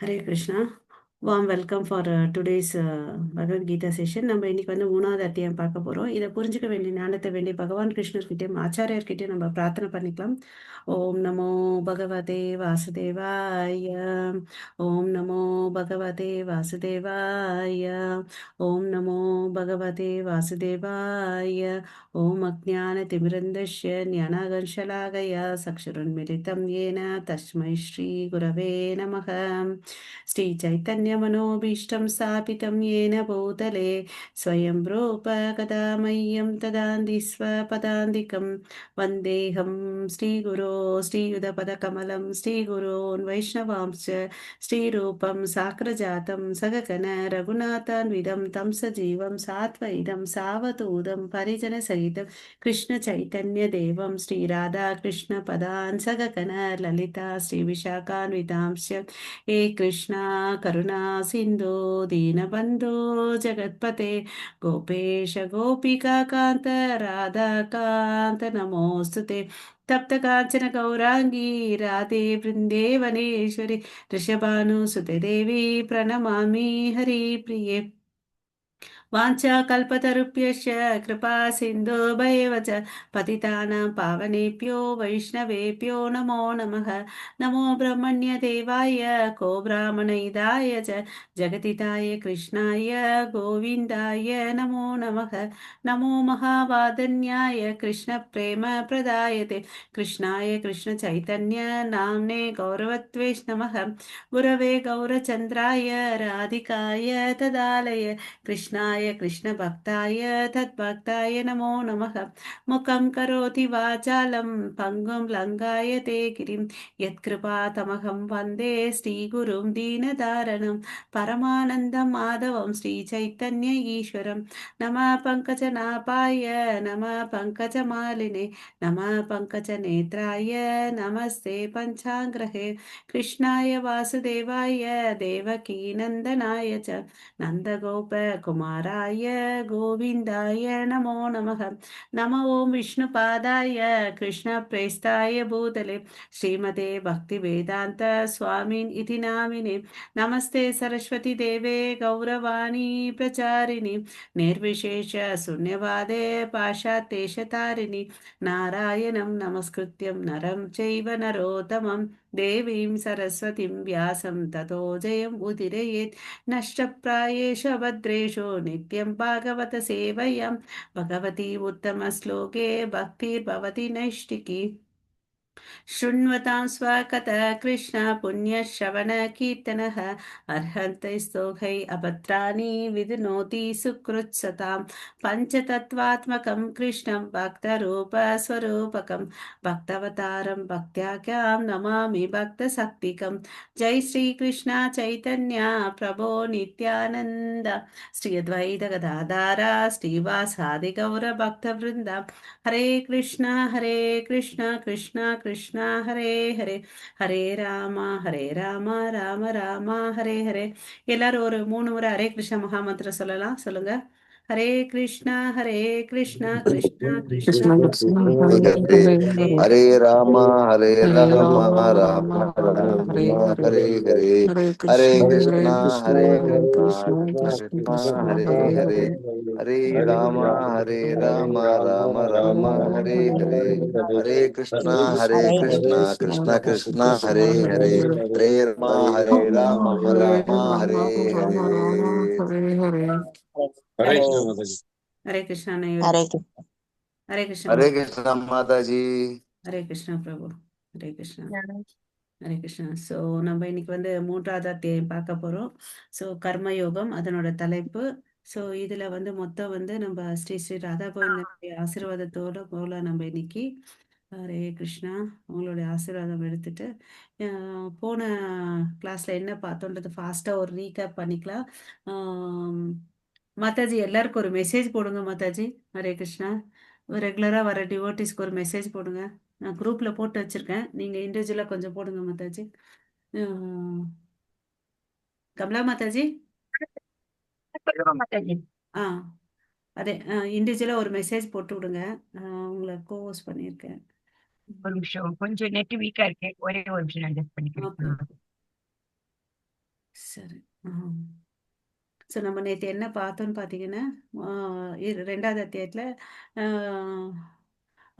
Hare Krishna. Warm welcome for today's Bhagavad Gita session. நம்ம இன்னைக்கு வந்து 3வது அத்தியாயம் பார்க்க போகிறோம். இதை புரிஞ்சுக்க வேண்டிய ஞானத்தை வேண்டிய பகவான் கிருஷ்ணர்கிட்டயும் ஆச்சாரியர்கிட்டயும் நம்ம பிரார்த்தனை பண்ணிக்கலாம். ஓம் நமோ பகவதே வாசுதேவாய. ஓம் நமோ பகவதே வாசுதேவாய. ஓம் நமோ பகவதே வாசுதேவாய. ஓம் அஜ்ஞானதிமிரந்தஸ்ய ஞானாகர்ஷலாகயா சக்ஷுருன்மிலிதம் येन तस्मै श्रीगुरवे नमः. श्रीचैतन्यमनोभीष्टं स्थापितं येन भूतले स्वयं रूप कदा मह्यं ददाति स्वपदान्तिकं वन्देऽहं श्रीगुरो श्रीयुतपदकमलं श्रीगुरोन् वैष्णवांश्च श्रीरूपं साग्रजातं सगगण रघुनाथान्वितं तं सजीवं सात्वैतं सावधूतं परिजनसहितं कृष्णचैतन्यदेवं श्रीराधाकृष्णपदान् सगगण ललिता श्रीविशाखान्वितांश्च हे कृष्णा करुणा सिन्धो दीनबन्धो जगत्पते गोपेश गोपिका कान्त राधाकान्त नमोऽस्तु ते तप्त काञ्चन गौराङ्गी राधे वृन्देवनेश्वरि वृषभानुसुते देवी प्रणमामि हरिप्रिये वाञ्छाकल्पतरुभ्यश्च कृपा सिन्धुभैव च पतितानां पावनेभ्यो वैष्णवेभ्यो नमो नमः। नमो ब्रह्मण्यदेवाय को ब्राह्मणहिताय च जगतिताय कृष्णाय गोविन्दाय नमो नमः। नमो महावादन्याय कृष्णप्रेमप्रदायते कृष्णाय कृष्णचैतन्य नाम्ने गौरवत्वे नमः। गुरवे गौरचन्द्राय राधिकाय तदालय कृष्णाय कृष्णभक्ताय तद्भक्ताय नमो नमः। मुखं करोति वाचालं पङ्गुं लङ्घाय ते गिरिं यत्कृपातमहं वन्दे श्रीगुरुं दीनदारणं परमानन्दं माधवं श्रीचैतन्य ईश्वरं। नमः पङ्कजनाभाय नमः पङ्कजमालिने नमः पङ्कजनेत्राय नमस्ते पञ्चाङ्ग्रहे कृष्णाय वासुदेवाय देवकीनन्दनाय च नन्दगोपकुमाराय गोविन्दाय नमो नमः। नमो ॐ विष्णुपादाय कृष्णप्रेष्ठाय भूतले श्रीमते भक्तिवेदान्त स्वामिन् इति नामिने नमस्ते सरस्वती देवे गौरवाणी प्रचारिणि निर्विशेष शून्यवादे पाशात्येशतारिणि नारायणं नमस्कृत्यं नरं चैव नरोत्तमं देवीं सरस्वतीं व्यासं ततो जयम् उदीरयेत्। नष्टप्रायेषु भद्रेषु नित्यं भागवत सेवयां भगवती उत्तमश्लोके भक्तिर्भवति नैष्टिकी। शृण्वतां स्वकथः कृष्ण पुण्यश्रवणकीर्तनः अर्हन्ति स्तोहै अभद्राणि विधुनोति सुकृत्सतां पञ्चतत्त्वात्मकं कृष्णं भक्तरूपस्वरूपकं भक्तवतारं भक्त्याख्यां नमामि भक्तशक्तिकं। जय श्रीकृष्ण चैतन्य प्रभो नित्यानन्द श्री अद्वैत गदाधर श्रीवासादि गौरभक्तवृन्द हरे कृष्ण कृष्ण कृष्ण हरे हरे हरे ராம ராம ராம ஹரே ஹரே. எல்லாரும் ஒரு 3 முறை ஹரே கிருஷ்ண மகாமந்திரம் சொல்லலாம். சொல்லுங்க. Hare Krishna Krishna Krishna Krishna Krishna Hare Hare Hare Hare Hare Rama Hare Hare Rama Rama Rama Rama Rama Hare Rama Hare Hare Hare Hare Hare Hare Krishna Krishna Hare Hare Krishna Krishna Krishna Krishna Krishna Hare Hare Hare Hare Hare Hare Rama Rama Hare Rama Rama Rama Hare Rama Rama Hare Hare Hare Hare Hare Hare Krishna Hare Krishna Hare Krishna Krishna Krishna Krishna Krishna Krishna Hare Hare Hare Hare Hare Rama Hare Rama Hare Rama Hare Rama Rama Rama Hare Hare Hare Hare Hare Krishna Hare அனைவருக்கும் Krishna. Hare Krishna Hare மாதா. Krishna Mataji. Hare Krishna பிரபு. Hare Krishna Hare Krishna. So நம்ம இன்னைக்கு வந்து 3வது அத்தியாயம் பார்க்க போகிறோம். So கர்மயோகம் அதனோட தலைப்பு. ஸோ இதில் வந்து மொத்தம் வந்து நம்ம ஸ்ரீ ஸ்ரீ ராதா கோவிந்தனுடைய ஆசீர்வாதத்தோட போல நம்ம இன்னைக்கு. ஹரே கிருஷ்ணா. உங்களுடைய ஆசீர்வாதம் எடுத்துட்டு போன கிளாஸில் என்ன பார்த்தோன்றது ஃபாஸ்ட்டாக ஒரு ரீகேப் பண்ணிக்கலாம். மாதாஜி எல்லாருக்கும் ஒரு மெசேஜ் போடுங்க மாதாஜி. ஹரே கிருஷ்ணா. ரெகுலராக வர டிவோட்டிஸ்க்கு ஒரு மெசேஜ் போடுங்க. நான் குரூப்பில் போட்டு வச்சுருக்கேன். நீங்கள் இண்டிவிஜுவலாக கொஞ்சம் போடுங்க மாதாஜி. கமலா மாதாஜி. ஆ அதே இண்டிவிஜுவலாக ஒரு மெசேஜ் போட்டு விடுங்க. உங்களை கோவஸ் பண்ணியிருக்கேன். ஒரு நிமிஷம் கொஞ்சம் நெட் வீக்கா இருக்கு. ஒரே ஒரு நிமிஷம் அட்ஜஸ்ட் பண்ணிக்கிறேன். ஓகே. சரி. ஸோ நம்ம நேற்று என்ன பார்த்தோம்னு பார்த்தீங்கன்னா, ரெண்டாவது அத்தியாயத்தில்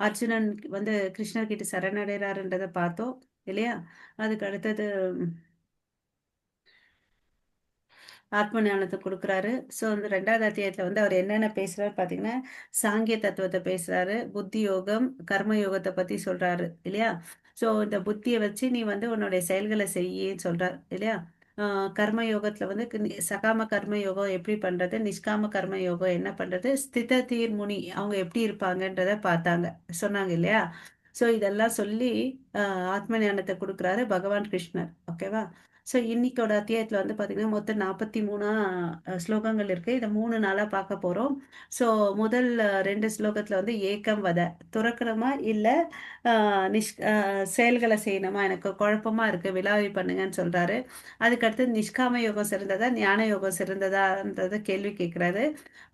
அர்ஜுனன் வந்து கிருஷ்ணர் கிட்ட சரணடைகிறாருன்றதை பார்த்தோம் இல்லையா? அதுக்கு அடுத்தது ஆத்ம ஞானத்தை கொடுக்குறாரு. ஸோ அந்த ரெண்டாவது அத்தியாயத்தில் வந்து அவர் என்னென்ன பேசுறாரு பார்த்தீங்கன்னா, சாங்கிய தத்துவத்தை பேசுறாரு, புத்தி யோகம், கர்ம யோகத்தை பற்றி சொல்றாரு இல்லையா? ஸோ இந்த புத்தியை வச்சு நீ வந்து உன்னுடைய செயல்களை செய்யின்னு சொல்றார் இல்லையா? கர்ம யோகத்தில் வந்து சகாம கர்ம யோகம் எப்படி பண்றது, நிஷ்காம கர்ம யோகம் என்ன பண்றது, ஸ்தித தீர் முனி அவங்க எப்படி இருப்பாங்கன்றத பார்த்தாங்க சொன்னாங்க இல்லையா? ஸோ இதெல்லாம் சொல்லி ஆத்ம ஞானத்தை கொடுக்குறாரு பகவான் கிருஷ்ணர். ஓகேவா? ஸோ இன்னைக்கோட அத்தியாயத்தில் வந்து பார்த்தீங்கன்னா மொத்தம் 43 ஸ்லோகங்கள் இருக்குது. இதை 3 நாளாக பார்க்க போகிறோம். ஸோ முதல் 2 ஸ்லோகத்தில் வந்து ஏக்கம் வத துறக்கணுமா இல்லை செயல்களை செய்யணுமா, எனக்கு குழப்பமா இருக்குது, விலாவி பண்ணுங்கன்னு சொல்கிறாரு. அதுக்கடுத்து நிஷ்காம யோகம் சிறந்ததா ஞான யோகம் சிறந்ததான்றத கேள்வி கேட்குறாரு.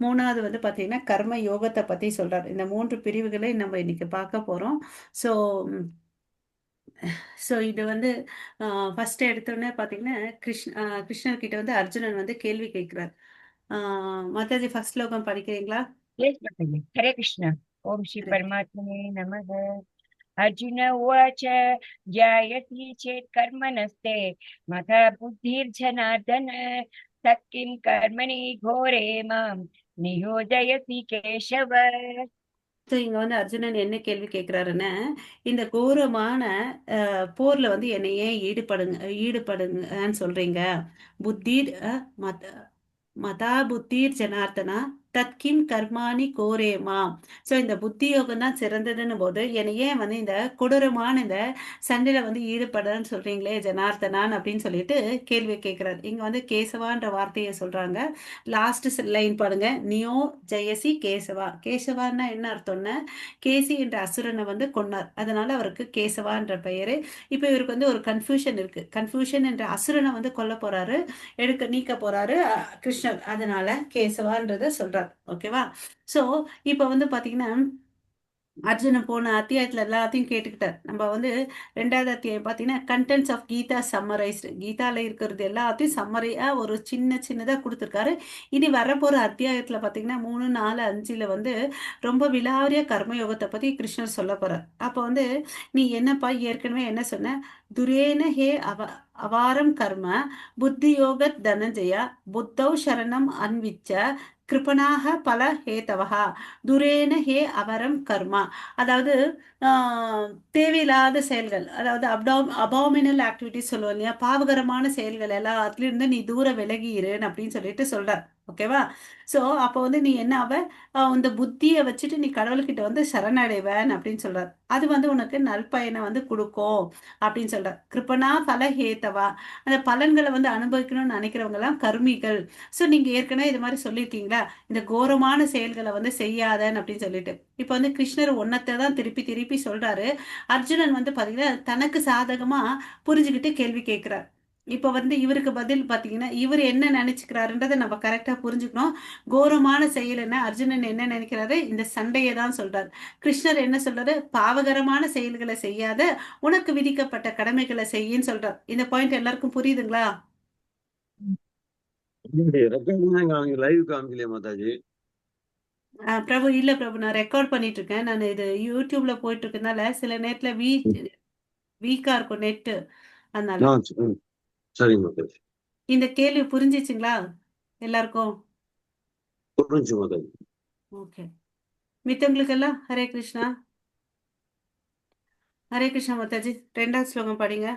மூணாவது வந்து பார்த்தீங்கன்னா கர்ம யோகத்தை பற்றி சொல்கிறார். இந்த 3 பிரிவுகளை நம்ம இன்னைக்கு பார்க்க போகிறோம். ஸோ ஸோ இது வந்து ஃபர்ஸ்ட் எடுத்தோடனே பார்த்தீங்கன்னா கிருஷ்ணர் கிட்ட வந்து அர்ஜுனன் வந்து கேள்வி கேட்கிறார். மாதாஜி ஃபர்ஸ்ட் ஸ்லோகம் படிக்கிறீங்களா? Yes, Mataji. Hare Krishna. Om Shri Paramatmane Namaha. Arjuna Uvacha Jayati Chet Karmanaste Matha Buddhir Janardana Takkim Karmani Ghore Mam Niyodayati Keshava. So இங்க வந்து அர்ஜுனன் என்ன கேள்வி கேட்கிறாருன்னா, இந்த கோரமான போர்ல வந்து என்னை ஏன் ஈடுபடுங்கன்னு சொல்றீங்க? புத்தீர் மதா புத்தீர் ஜனார்த்தனா தத்கிம் கர்மானி கோரேமா. ஸோ இந்த புத்தி யோகம் தான் சிறந்ததுன்னு போது என்னை ஏன் வந்து இந்த கொடூரமான இந்த சண்டையில வந்து ஈடுபடுறன்னு சொல்றீங்களே ஜனார்த்தனான் அப்படின்னு சொல்லிட்டு கேள்வி கேட்கிறார். இங்க வந்து கேசவான்ற வார்த்தையை சொல்றாங்க. லாஸ்ட் லைன் பாருங்க, நியோ ஜெயசி கேசவா. கேசவான்னா என்ன அர்த்தம்னா, கேசி என்ற அசுரனை வந்து கொன்னார், அதனால அவருக்கு கேசவான்ற பெயரு. இப்போ இவருக்கு வந்து ஒரு கன்ஃபியூஷன் இருக்கு. கன்ஃபியூஷன் என்ற அசுரனை வந்து கொல்ல போறாரு, நீக்க போறாரு கிருஷ்ணர், அதனால கேசவான்றத சொல்றார். ஓகேவா? சோ இப்ப வந்து பாத்தீங்கன்னா அர்ஜுனன் போன அத்தியாயத்துல எல்லாத்தையும் கேட்டுக்கிட்டார். நம்ம வந்து ரெண்டாவது அத்தியாயம் பார்த்தீங்கன்னா கண்டென்ட்ஸ் ஆஃப் கீதா சம்மரைஸ்டு, கீதால இருக்கிறது எல்லாத்தையும் சம்மரையா ஒரு சின்னதா கொடுத்துருக்காரு. இனி வரப்போற அத்தியாயத்துல பார்த்தீங்கன்னா 3, 4, 5ல வந்து ரொம்ப விலாவரியா கர்மயோகத்தை பத்தி கிருஷ்ணர் சொல்ல போறார். அப்போ வந்து நீ என்னப்பா ஏற்கனவே என்ன சொன்ன, துரேன ஹே அவாரம் கர்ம புத்தி யோக தனஞ்சயா புத்தௌ சரணம் அன்விச்ச கிருபனாக பல ஹேதவஹா துரேன ஹே அவரம் கர்மா. அதாவது தேவையில்லாத செயல்கள், அதாவது அபாமினல் ஆக்டிவிட்டிஸ் சொல்லுவோம் இல்லையா, பாவகரமான செயல்கள் எல்லாத்துலேருந்து நீ தூர விலகிருன்னு அப்படின்னு சொல்லிட்டு சொல்றார். ஓகேவா? ஸோ அப்போ வந்து நீ என்ன இந்த புத்தியை வச்சுட்டு நீ கடவுள்கிட்ட வந்து சரணடைவன் அப்படின்னு சொல்றார். அது வந்து உனக்கு நல்பயனை வந்து கொடுக்கும் அப்படின்னு சொல்றார். கிருப்பனா பல ஹேத்தவா, அந்த பலன்களை வந்து அனுபவிக்கணும்னு நினைக்கிறவங்க எல்லாம் கர்மிகள். ஸோ நீங்க ஏற்கனவே இது மாதிரி சொல்லியிருக்கீங்களா, இந்த கோரமான செயல்களை வந்து செய்யாதன்னு அப்படின்னு சொல்லிட்டு. இப்போ வந்து கிருஷ்ணர் ஒன்னத்தை தான் திருப்பி திருப்பி சொல்றாரு. அர்ஜுனன் வந்து பாத்தீங்கன்னா தனக்கு சாதகமா புரிஞ்சுக்கிட்டு கேள்வி கேட்கிறார். இப்ப வந்து இவருக்கு பதில் பாத்தீங்கன்னா இவர் என்ன நினைச்சுக்கிறாருன்றதை நம்ம கரெக்டா புரிஞ்சுக்கணும். கோரமான செயல் என்ன, அர்ஜுனன் என்ன நினைக்கிறாரு, இந்த சண்டையை தான் சொல்றாரு. கிருஷ்ணர் என்ன சொல்றாரு, பாவகரமான செயல்களை செய்யாத, உனக்கு விதிக்கப்பட்ட கடமைகளை செய்யின்னு சொல்றார். இந்த பாயிண்ட் எல்லாருக்கும் புரியுதுங்களா? லைவ் காமிக்கலையா மாதாஜி? பிரபு இல்ல பிரபு, நான் ரெக்கார்ட் பண்ணிட்டு இருக்கேன். நான் இது யூடியூப்ல போயிட்டு இருக்கனால சில நேரத்துல வீக்கா இருக்கும் நெட்டு, அதனால. சரிங்க மாதாஜி. இந்த கேள்வி புரிஞ்சிச்சுங்களா எல்லாருக்கும்? புரிஞ்சு மாதாஜி. ஓகே. மித்தவங்களுக்கு எல்லாம் ஹரே கிருஷ்ணா. ஹரே கிருஷ்ணா மாதாஜி, ரெண்டாவது ஸ்லோகம் படிங்க.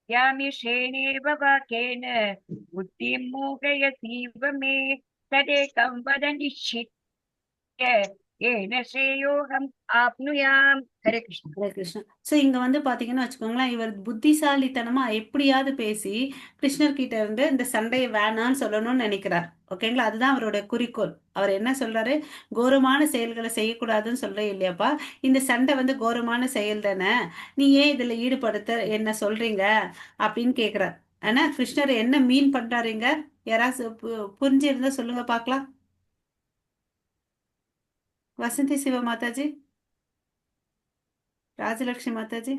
Yami Shrene Vakena Buddhi Mugayasiva Me Tadekam Vadanishitya Yena Sreyoham Apnuyam. Hare Krishna. Hare Krishna. So இங்க வந்து பாத்தீங்கன்னா வச்சுக்கோங்களேன், இவர் புத்திசாலித்தனமா எப்படியாவது பேசி கிருஷ்ணர் கிட்ட இருந்து இந்த சண்டையை வேணான்னு சொல்லணும்னு நினைக்கிறார். ஓகேங்களா? அதுதான் அவருடைய குறிக்கோள். அவர் என்ன சொல்றாரு, கோரமான செயல்களை செய்யக்கூடாதுன்னு சொல்றேன் இல்லையாப்பா, இந்த சண்டை வந்து கோரமான செயல் தானே, நீ ஏன் இதுல ஈடுபடுத்த என்ன சொல்றீங்க அப்படின்னு கேக்குறார். ஆனா கிருஷ்ணர் என்ன மீன் பண்றாருங்க, யாராவது புரிஞ்சிருந்தா சொல்லுங்க பார்க்கலாம். வசந்தி சிவ மாதாஜி, ராஜலட்சுமி மாதாஜி.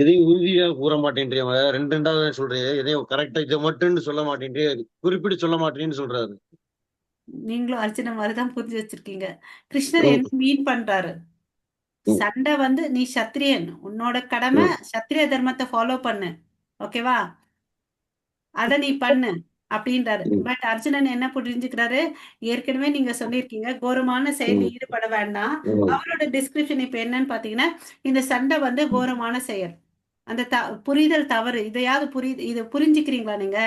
எதையும் உறுதியா கூற மாட்டேன்றீங்க, ரெண்டு ரெண்டா தான் சொல்றீங்க, எதையும் கரெக்டா இதை மட்டும்னு சொல்ல மாட்டேன்றீங்க, குறிப்பிட்டு சொல்ல மாட்டேன்னு சொல்றாரு. நீங்களும் அர்ஜுன மாதிரி தான் புரிஞ்சு வச்சிருக்கீங்க. கிருஷ்ணர் ம், என்ன மீன் பண்றாரு? ம், சண்டை வந்து நீ சத்திரியன், உன்னோட கடமை ம், சத்திரிய தர்மத்தை ஃபாலோ பண்ணு, ஓகேவா? அத நீ பண்ணு அப்படின்றாரு. ம், பட் அர்ஜுனன் என்ன புரிஞ்சுக்கிறாரு? ஏற்கனவே நீங்க சொல்லியிருக்கீங்க, கோரமான செயலில் ம், ஈடுபட வேண்டாம். ம். அவரோட டிஸ்கிரிப்ஷன் இப்ப என்னன்னு பாத்தீங்கன்னா, இந்த சண்டை வந்து கோரமான செயல். அந்த புரிதல் தவறு. இதையாவது இதை புரிஞ்சுக்கிறீங்களா நீங்க?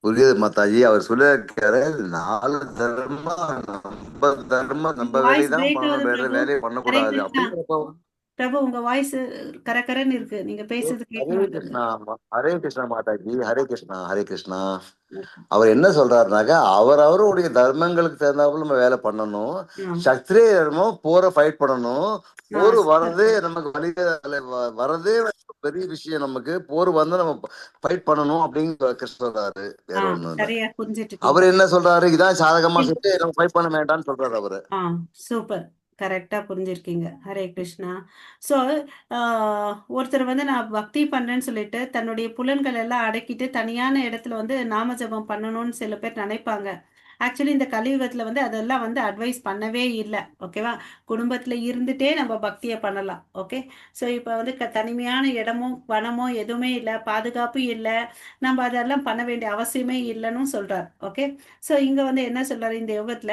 புரியுது மாதாஜி. அவர் சொல்லியிருக்காரு, 4 தர்மம் நம்ம தர்மம் உங்க நம்ம வேலையை வாய்ஸ் தான் பிரேக் பண்ணணும், ஆகுது வேற பிரபு. வேலையை ஹரே பண்ணக்கூடாது கிருஷ்ணா. அப்படிங்கிறப்ப பிரபு, உங்க வாய்ஸ் கரகரன்னு இருக்கு. நீங்க பேசுறது கேட்க ஹரே மாட்டேங்குது. கிருஷ்ணா. ஹரே கிருஷ்ணா மாதாஜி. ஹரே கிருஷ்ணா, ஹரே கிருஷ்ணா. அவர் என்ன சொல்றாருனாக்கா, அவரவருடைய தர்மங்களுக்கு தகுந்தாப்புல நம்ம வேலை பண்ணணும். ஆ, சத்திரிய தர்மம் போரை ஃபைட் பண்ணணும். ஆ, போர் சூப்பர் வரதே பிரபு. நமக்கு வரதே பெரிய விஷயம். நமக்கு போர் வந்து நம்ம ஃபைட் பண்ணணும் அப்படின்னு கிருஷ்ணர் சொல்றாரு. வேற ஆ, ஒண்ணும் இல்ல. சரியா புரிஞ்சுட்டு இருக்கீங்க. அவர் என்ன சொல்றாரு, இதான் சாதகமா சொல்லிட்டு நம்ம ஃபைட் பண்ண வேண்டாம்னு சொல்றாரு அவரு. ஆ, சூப்பர். கரெக்டா புரிஞ்சிருக்கீங்க. ஹரே கிருஷ்ணா. ஸோ ஒருத்தர் வந்து நான் பக்தி பண்றேன்னு சொல்லிட்டு தன்னுடைய புலன்கள் எல்லாம் அடக்கிட்டு தனியான இடத்துல வந்து நாம ஜெபம் பண்ணணும்னு சில பேர் நினைப்பாங்க. ஆக்சுவலி இந்த கலியுகத்துல வந்து அதெல்லாம் வந்து அட்வைஸ் பண்ணவே இல்லை, ஓகேவா? குடும்பத்துல இருந்துட்டே நம்ம பக்தியை பண்ணலாம், ஓகே? ஸோ இப்போ வந்து தனிமையான இடமோ வனமோ எதுவுமே இல்லை, பாதுகாப்பு இல்லை, நம்ம அதெல்லாம் பண்ண வேண்டிய அவசியமே இல்லைன்னு சொல்றார், ஓகே? ஸோ இங்க வந்து என்ன சொல்றாரு இந்த யுகத்துல,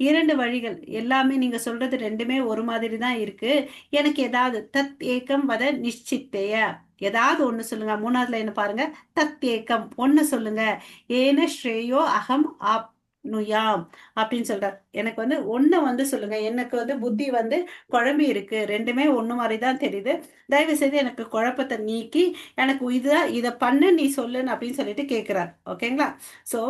2 வழிகள். எல்லாமே நீங்க சொல்றது 2மே ஒரு மாதிரி தான் இருக்கு. எனக்கு ஏதாவது தத் ஏகம் வத நிச்சித்தேய. ஏதாவது ஒண்ணு சொல்லுங்க. 3வது லைன் பாருங்க. தத் ஏகம் ஒண்ணு சொல்லுங்க. ஏன ஸ்ரேயோ அகம் ஆப்னுயாம் அப்படின்னு சொல்றார். எனக்கு வந்து ஒண்ணு வந்து சொல்லுங்க. எனக்கு வந்து புத்தி வந்து குழம்பி இருக்கு. 2மே ஒண்ணு மாதிரி தான் தெரியுது. தயவு செய்து எனக்கு குழப்பத்தை நீக்கி எனக்கு இதை பண்ணு நீ சொல்லுன்னு அப்படின்னு சொல்லிட்டு கேட்கிறார், ஓகேங்களா? ஸோ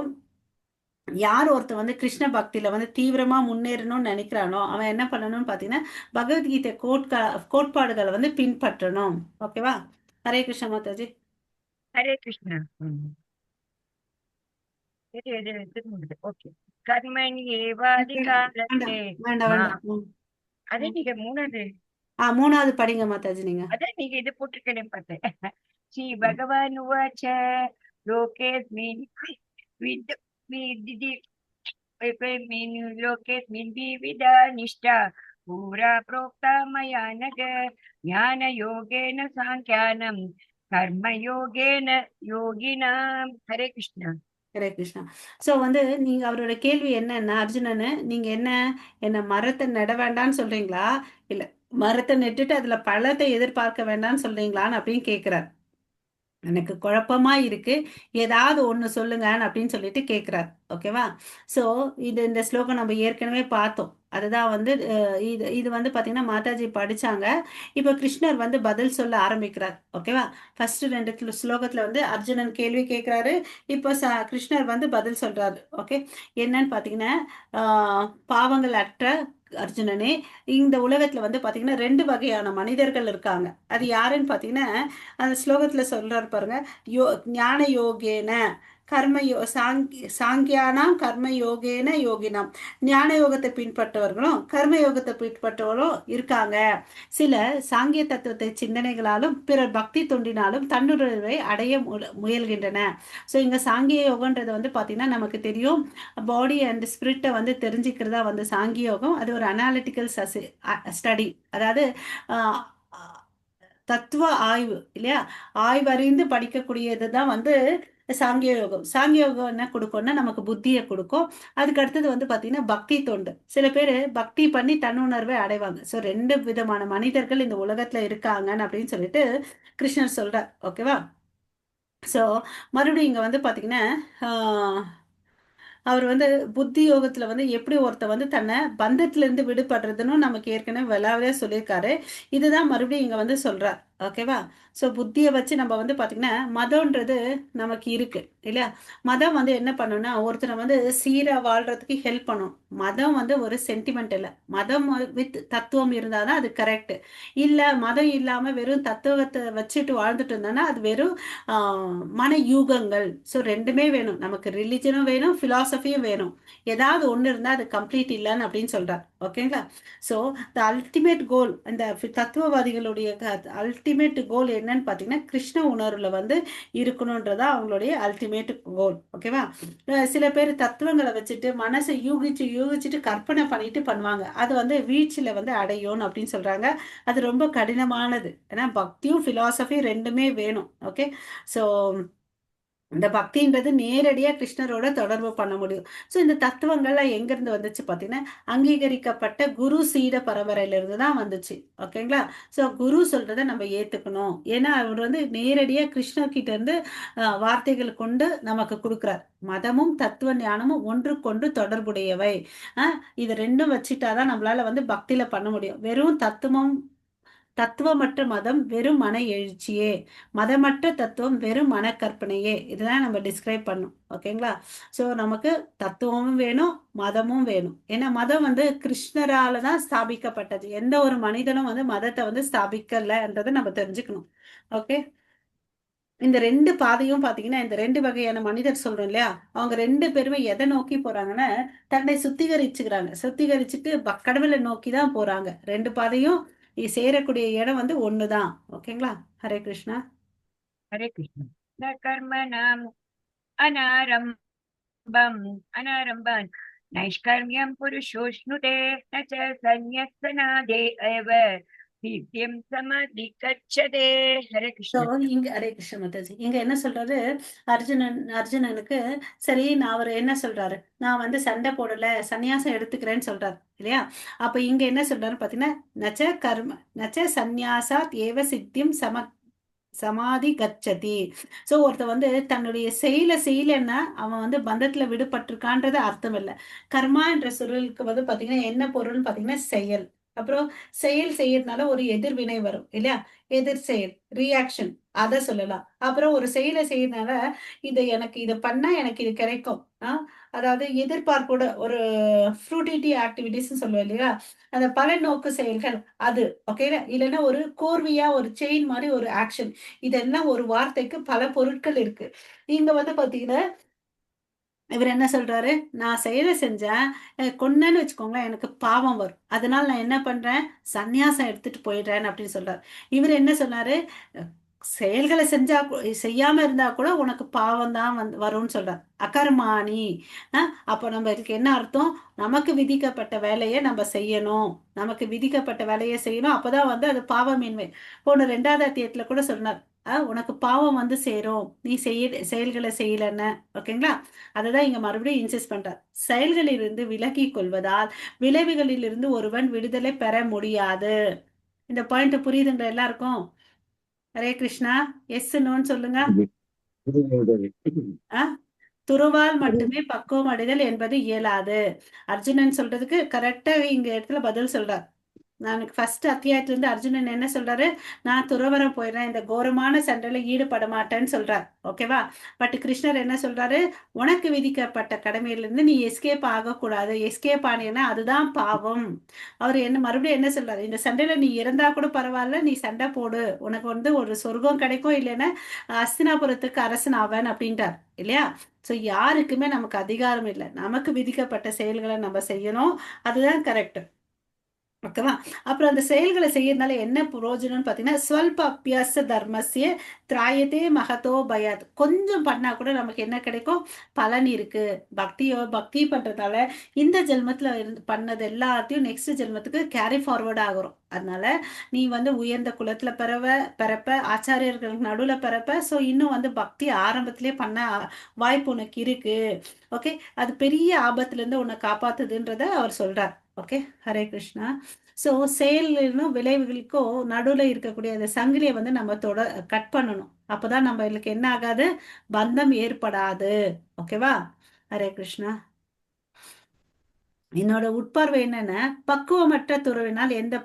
யார் ஒருத்தன் வந்து கிருஷ்ண பக்தியில வந்து தீவிரமா முன்னேறணும்னு நினைக்கிறானோ அவன் என்ன பண்ணணும்னு பாத்தீங்கன்னா, பகவத்கீதை கோட்பாடுகளை வந்து பின்பற்றணும், ஓகேவா? ஹரே கிருஷ்ண மாதாஜி. ஹரே கிருஷ்ணா. சரி, இது முடியுது. ஓகே. கர்மணி வேண்டாம் ஏவாதிகாரஸ்தே வேண்டாம் மா. வேண்டாம். அதே நீங்க 3வது, 3வது படிங்க மாதாஜி நீங்க. அதான் நீங்க இது போட்டிருக்கேன்னு பார்த்தேன். ஸ்ரீ பகவான் உவாச்ச லோகேஸ்மின் வித் விதி लोकेऽस्मिन् विविधा निष्ठा पुरा प्रोक्ता मया नघ ज्ञानयोगेन साङ्ख्यानं कर्मयोगेन योगिनां. हरे कृष्ण. ஹரே கிருஷ்ணா. ஸோ வந்து நீங்க அவரோட கேள்வி என்னன்னா, அர்ஜுனனு நீங்க என்ன மரத்தை நட வேண்டாம்னு சொல்றீங்களா, இல்ல மரத்தை நட்டுட்டு அதுல பழத்தை எதிர்பார்க்க வேண்டாம்னு சொல்றீங்களான்னு அப்படின்னு கேட்கிறார். எனக்கு குழப்பமா இருக்கு, ஏதாவது ஒண்ணு சொல்லுங்கன்னு அப்படின்னு சொல்லிட்டு கேட்கிறார், ஓகேவா? ஸோ இந்த ஸ்லோகம் நம்ம ஏற்கனவே பார்த்தோம். அதுதான் வந்து இது இது வந்து பாத்தீங்கன்னா மாதாஜி படிச்சாங்க. இப்போ கிருஷ்ணர் வந்து பதில் சொல்ல ஆரம்பிக்கிறார், ஓகேவா? ஃபர்ஸ்ட் 2 ஸ்லோகத்துல வந்து அர்ஜுனன் கேள்வி கேட்கிறாரு. இப்போ கிருஷ்ணர் வந்து பதில் சொல்றாரு, ஓகே? என்னன்னு பாத்தீங்கன்னா, பாவங்கள் அற்ற அர்ஜுனனே, இந்த உலகத்துல வந்து பாத்தீங்கன்னா 2 வகையான மனிதர்கள் இருக்காங்க. அது யாருன்னு பாத்தீங்கன்னா, அந்த ஸ்லோகத்துல சொல்றாரு பாருங்க. ஞான யோகேன சாங்கியானாம் கர்ம யோகேன யோகினாம். ஞான யோகத்தை பின்பற்றவர்களும் கர்ம யோகத்தை பின்பற்றவர்களும் இருக்காங்க. சில சாங்கிய தத்துவத்தை சிந்தனைகளாலும் பிறர் பக்தி தொண்டினாலும் தன்னுணர்வை அடைய முயல்கின்றன. ஸோ இங்க சாங்கிய யோகன்றது வந்து பாத்தீங்கன்னா நமக்கு தெரியும், பாடி அண்ட் ஸ்பிரிட்டை வந்து தெரிஞ்சுக்கிறதா வந்து சாங்கிய யோகம். அது ஒரு அனாலிட்டிக்கல் ஸ்டடி, அதாவது ஆஹ், தத்துவ ஆய்வு இல்லையா, ஆய்வறிந்து படிக்கக்கூடியது தான் வந்து சாங்கிய யோகம். சாங்கிய யோகம் என்ன கொடுக்கும்னா நமக்கு புத்தியை கொடுக்கும். அதுக்கு அடுத்தது வந்து பாத்தீங்கன்னா பக்தி தொண்டு. சில பேர் பக்தி பண்ணி தன்னுணர்வை அடைவாங்க. ஸோ 2 விதமான மனிதர்கள் இந்த உலகத்துல இருக்காங்கன்னு அப்படின்னு சொல்லிட்டு கிருஷ்ணர் சொல்றார், ஓகேவா? ஸோ மறுபடியும் இங்க வந்து பாத்தீங்கன்னா, அவர் வந்து புத்தி யோகத்துல வந்து எப்படி ஒருத்த வந்து தன்னை பந்தத்துல இருந்து விடுபடுறதுன்னு நமக்கு ஏற்கனவே விளாவே சொல்லியிருக்காரு. இதுதான் மறுபடியும் இங்க வந்து சொல்றார், ஓகேவா? ஸோ புத்தியை வச்சு நம்ம வந்து பார்த்தீங்கன்னா மதம்ன்றது நமக்கு இருக்கு இல்லையா? மதம் வந்து என்ன பண்ணுன்னா ஒருத்தரை வந்து சீராக வாழ்றதுக்கு ஹெல்ப் பண்ணும். மதம் வந்து ஒரு சென்டிமெண்ட் இல்லை. மதம் வித் தத்துவம் இருந்தால் தான் அது கரெக்ட். இல்லை மதம் இல்லாமல் வெறும் தத்துவத்தை வச்சுட்டு வாழ்ந்துட்டு இருந்தோன்னா அது வெறும் மன யூகங்கள். ஸோ ரெண்டுமே வேணும் நமக்கு. ரிலிஜனும் வேணும், ஃபிலாசபியும் வேணும். ஏதாவது ஒன்று இருந்தால் அது கம்ப்ளீட் இல்லைன்னு அப்படின்னு சொல்கிறார். ஓகேங்களா? ஸோ த அல்டிமேட் கோல், இந்த தத்துவவாதிகளுடைய அல்டிமேட் கோல் என்னன்னு பார்த்தீங்கன்னா கிருஷ்ண உணர்வுல வந்து இருக்கணுன்றதா அவங்களுடைய அல்டிமேட் கோல். ஓகேவா? சில பேர் தத்துவங்களை வச்சுட்டு மனசை யூகிச்சுட்டு கற்பனை பண்ணிட்டு பண்ணுவாங்க. அது வந்து வீழ்ச்சியில வந்து அடையும்னு அப்படின்னு சொல்றாங்க. அது ரொம்ப கடினமானது. ஏன்னா பக்தியும் பிலாசபியும் ரெண்டுமே வேணும். ஓகே. ஸோ இந்த பக்தின்றது நேரடியாக கிருஷ்ணரோட தொடர்பு பண்ண முடியும். ஸோ இந்த தத்துவங்கள்லாம் எங்கேருந்து வந்துச்சு பார்த்தீங்கன்னா அங்கீகரிக்கப்பட்ட குரு சீட பரம்பரையிலிருந்து தான் வந்துச்சு. ஓகேங்களா? ஸோ குரு சொல்றதை நம்ம ஏற்றுக்கணும். ஏன்னா அவர் வந்து நேரடியாக கிருஷ்ணர்கிட்ட இருந்து வார்த்தைகள் கொண்டு நமக்கு கொடுக்குறார். மதமும் தத்துவ ஞானமும் ஒன்றுக்கொன்று தொடர்புடையவை. இது ரெண்டும் வச்சுட்டாதான் நம்மளால வந்து பக்தியில பண்ண முடியும். வெறும் தத்துவமற்ற மதம் வெறும் மன எழுச்சியே, மதமற்ற தத்துவம் வெறும் மன கற்பனையே. இதுதான் நம்ம டிஸ்கிரைப் பண்ணும். ஓகேங்களா? ஸோ நமக்கு தத்துவமும் வேணும், மதமும் வேணும். ஏன்னா மதம் வந்து கிருஷ்ணரால தான் ஸ்தாபிக்கப்பட்டது. எந்த ஒரு மனிதனும் வந்து மதத்தை வந்து ஸ்தாபிக்கலன்றதை நம்ம தெரிஞ்சுக்கணும். ஓகே. இந்த ரெண்டு பாதையும் பாத்தீங்கன்னா இந்த ரெண்டு வகையான மனிதர் சொல்றோம் இல்லையா? அவங்க ரெண்டு பேருமே எதை நோக்கி போறாங்கன்னா தன்னை சுத்திகரிச்சுட்டு கடவுளை நோக்கி தான் போறாங்க. ரெண்டு பாதையும் சேரக்கூடிய இடம் வந்து ஒண்ணுதான். ஓகேங்களா? ஹரே கிருஷ்ணா. हरे कृष्ण। न कर्मणाम् अनारम्भान् नैष्कर्म्यं पुरुषोऽश्नुते न च सन्न्यस्तनादे एव सिद्धिं समधिगच्छते। हरे ஸோ कृष्ण। இங்க ஹரே கிருஷ்ண மாதாஜி இங்க என்ன சொல்றாரு? அர்ஜுனனுக்கு சரி, நான் அவர் என்ன சொல்றாரு, நான் வந்து சண்டை போடல, சன்னியாசம் எடுத்துக்கிறேன்னு சொல்றாரு இல்லையா? அப்ப இங்க என்ன சொல்றாரு பாத்தீங்கன்னா நச்ச சந்நியாசாத் ஏவ சித்திம் சமாதி கச்சதி. ஸோ ஒருத்தர் வந்து தன்னுடைய செய்யலைன்னா அவன் வந்து பந்தத்துல விடுபட்டிருக்கான்றது அர்த்தம் இல்லை. கர்மா என்ற சொல்லுக்கு வந்து பாத்தீங்கன்னா என்ன பொருள்னு பாத்தீங்கன்னா செயல். அப்புறம் செயல் செய்யறதுனால ஒரு எதிர்வினை வரும் இல்லையா? எதிர் செயல், ரியாக்ஷன், அதை சொல்லலாம். அப்புறம் ஒரு செயலை செய்யறதுனால எனக்கு இதை பண்ணா எனக்கு இது கிடைக்கும். அதாவது எதிர்பார்ப்போட ஒரு ஃப்ரூட்டிட்டி ஆக்டிவிட்டிஸ் சொல்லுவோம் இல்லையா? அந்த பலநோக்கு செயல்கள் அது. ஓகே. இல்லைன்னா ஒரு கோர்வையா ஒரு செயின் மாதிரி ஒரு ஆக்ஷன். இதெல்லாம் ஒரு வார்த்தைக்கு பல பொருட்கள் இருக்கு. இங்க வந்து பாத்தீங்கன்னா இவர் என்ன சொல்றாரு, நான் செயலை செஞ்சேன், கொன்னேன்னு வச்சுக்கோங்களேன், எனக்கு பாவம் வரும். அதனால நான் என்ன பண்றேன், சந்நியாசம் எடுத்துட்டு போயிடுறேன் அப்படின்னு சொல்றாரு. இவர் என்ன சொன்னாரு, செயல்களை செய்யாம இருந்தா கூட உனக்கு பாவம் தான் வரும்னு சொல்றார். அகர்மாணி. அப்போ நம்ம இதுக்கு என்ன அர்த்தம்? நமக்கு விதிக்கப்பட்ட வேலையை நம்ம செய்யணும். அப்பதான் வந்து அது பாவமின்மை. போன 2வது அத்தியாயத்துல கூட சொன்னார், உனக்கு பாவம் வந்து சேரும் நீ செயல்களை செய்யலன்னு. ஓகேங்களா? அததான் இங்க மறுபடியும் இன்சிஸ்ட் பண்றார். செயல்களிலிருந்து விலகி கொள்வதால் விளைவுகளிலிருந்து ஒருவன் விடுதலை பெற முடியாது. இந்த பாயிண்ட் புரியுதுங்க எல்லாருக்கும்? ஹரே கிருஷ்ணா. எஸ் நோன்னு சொல்லுங்க. துருவால் மட்டுமே பக்குவம் அடைதல் என்பது இயலாது. அர்ஜுனன் சொல்றதுக்கு கரெக்டா இங்க இடத்துல பதில் சொல்றார். நான் ஃபர்ஸ்ட் அத்தியாயத்துல இருந்து அர்ஜுனன் என்ன சொல்றாரு, நான் துறவரம் போயிடுறேன், இந்த கோரமான சண்டையில ஈடுபட மாட்டேன்னு சொல்றார். ஓகேவா? பட் கிருஷ்ணர் என்ன சொல்றாரு, உனக்கு விதிக்கப்பட்ட கடமையிலிருந்து நீ எஸ்கேப் ஆகக்கூடாது. எஸ்கேப் ஆனீங்கன்னா அதுதான் பாவம். அவர் மறுபடியும் என்ன சொல்றாரு, இந்த சண்டையில நீ இறந்தா கூட பரவாயில்ல, நீ சண்டை போடு, உனக்கு வந்து ஒரு சொர்க்கம் கிடைக்கும், இல்லைன்னா அஸ்தினாபுரத்துக்கு அரசன் ஆவன் அப்படின்ட்டார் இல்லையா? ஸோ யாருக்குமே நமக்கு அதிகாரம் இல்லை. நமக்கு விதிக்கப்பட்ட செயல்களை நம்ம செய்யணும். அதுதான் கரெக்ட். ஓகேவா? அப்புறம் அந்த செயல்களை செய்யறதுனால என்ன பிரயோஜனம்னு பார்த்தீங்கன்னா ஸ்வல்ப அபியாச தர்மசிய திராயத்தே மகதோ பயாத். கொஞ்சம் பண்ணா கூட நமக்கு என்ன கிடைக்கும்? பலன் இருக்கு. பக்தி பண்றதால இந்த ஜென்மத்துல பண்ணது எல்லாத்தையும் நெக்ஸ்ட் ஜென்மத்துக்கு கேரி ஃபார்வர்ட் ஆகுறோம். அதனால நீ வந்து உயர்ந்த குலத்துல பிறப்ப ஆச்சாரியர்களுக்கு நடுவுல பிறப்ப. ஸோ இன்னும் வந்து பக்தி ஆரம்பத்திலே பண்ண வாய்ப்பு உனக்கு இருக்கு. ஓகே. அது பெரிய ஆபத்துல இருந்து உன்னை காப்பாத்துதுன்றத அவர் சொல்றார். ஓகே. ஹரே கிருஷ்ணா. ஸோ செயலும் விளைவுகளுக்கும் நடுவில் இருக்கக்கூடிய அந்த சங்கிலியை வந்து நம்ம கட் பண்ணணும். அப்போதான் நம்மளுக்கு என்ன ஆகாது, பந்தம் ஏற்படாது. ஓகேவா? ஹரே கிருஷ்ணா. என்னோட உட்பார்வை என்னன்னா, பக்குவமற்ற துறவினால் எந்த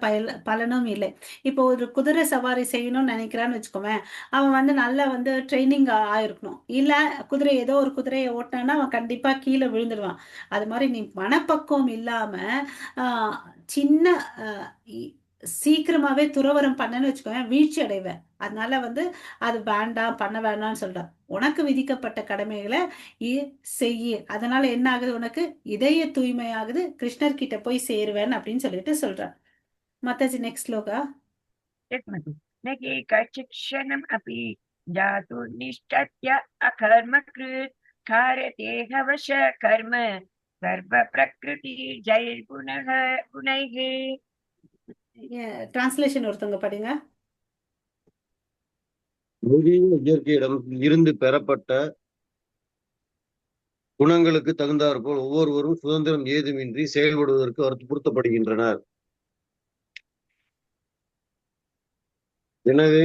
பலனும் இல்லை. இப்போ ஒரு குதிரை சவாரி செய்யணும்னு நினைக்கிறான்னு வச்சுக்கோவேன், அவன் வந்து நல்லா வந்து ட்ரைனிங் ஆயிருக்கணும். இல்ல குதிரை ஏதோ ஒரு குதிரையை ஓட்டினான்னா அவன் கண்டிப்பா கீழே விழுந்துருவான். அது மாதிரி நீ மனப்பக்குவம் இல்லாம ஆஹ் சின்ன ஆஹ் இ- சீக்கிரமாவே துறவரம் பண்ணன்னு வச்சுக்கோவேன், வீழ்ச்சி அடைவேன். அதனால வந்து அது வேண்டாம், பண்ண வேண்டாம்னு சொல்றேன். உனக்கு விதிக்கப்பட்ட கடமைகளை செய்யு. அதனால என்ன ஆகுது, உனக்கு இதய தூய்மையாகுது, கிருஷ்ணர் கிட்ட போய் சேருவேன் அப்படின்னு சொல்லிட்டு சொல்றார். மத்தாஜி நெக்ஸ்ட் ஸ்லோகா. यस्मतु न केकचिक्षणम् अपि जातु निष्ठत्य अकर्मकृत् कारते हवश कर्म सर्वप्रकृति जैर्गुणः गुणैः। டிரான்ஸ்லேஷன் ஒருத்தவங்க படிங்க. பௌதீக இயற்கையிடம் இருந்து பெறப்பட்ட குணங்களுக்கு தகுந்தாற்போல் ஒவ்வொருவரும் சுதந்திரம் ஏதுமின்றி செயல்படுவதற்கு வற்புறுத்தப்படுகின்றனர். எனவே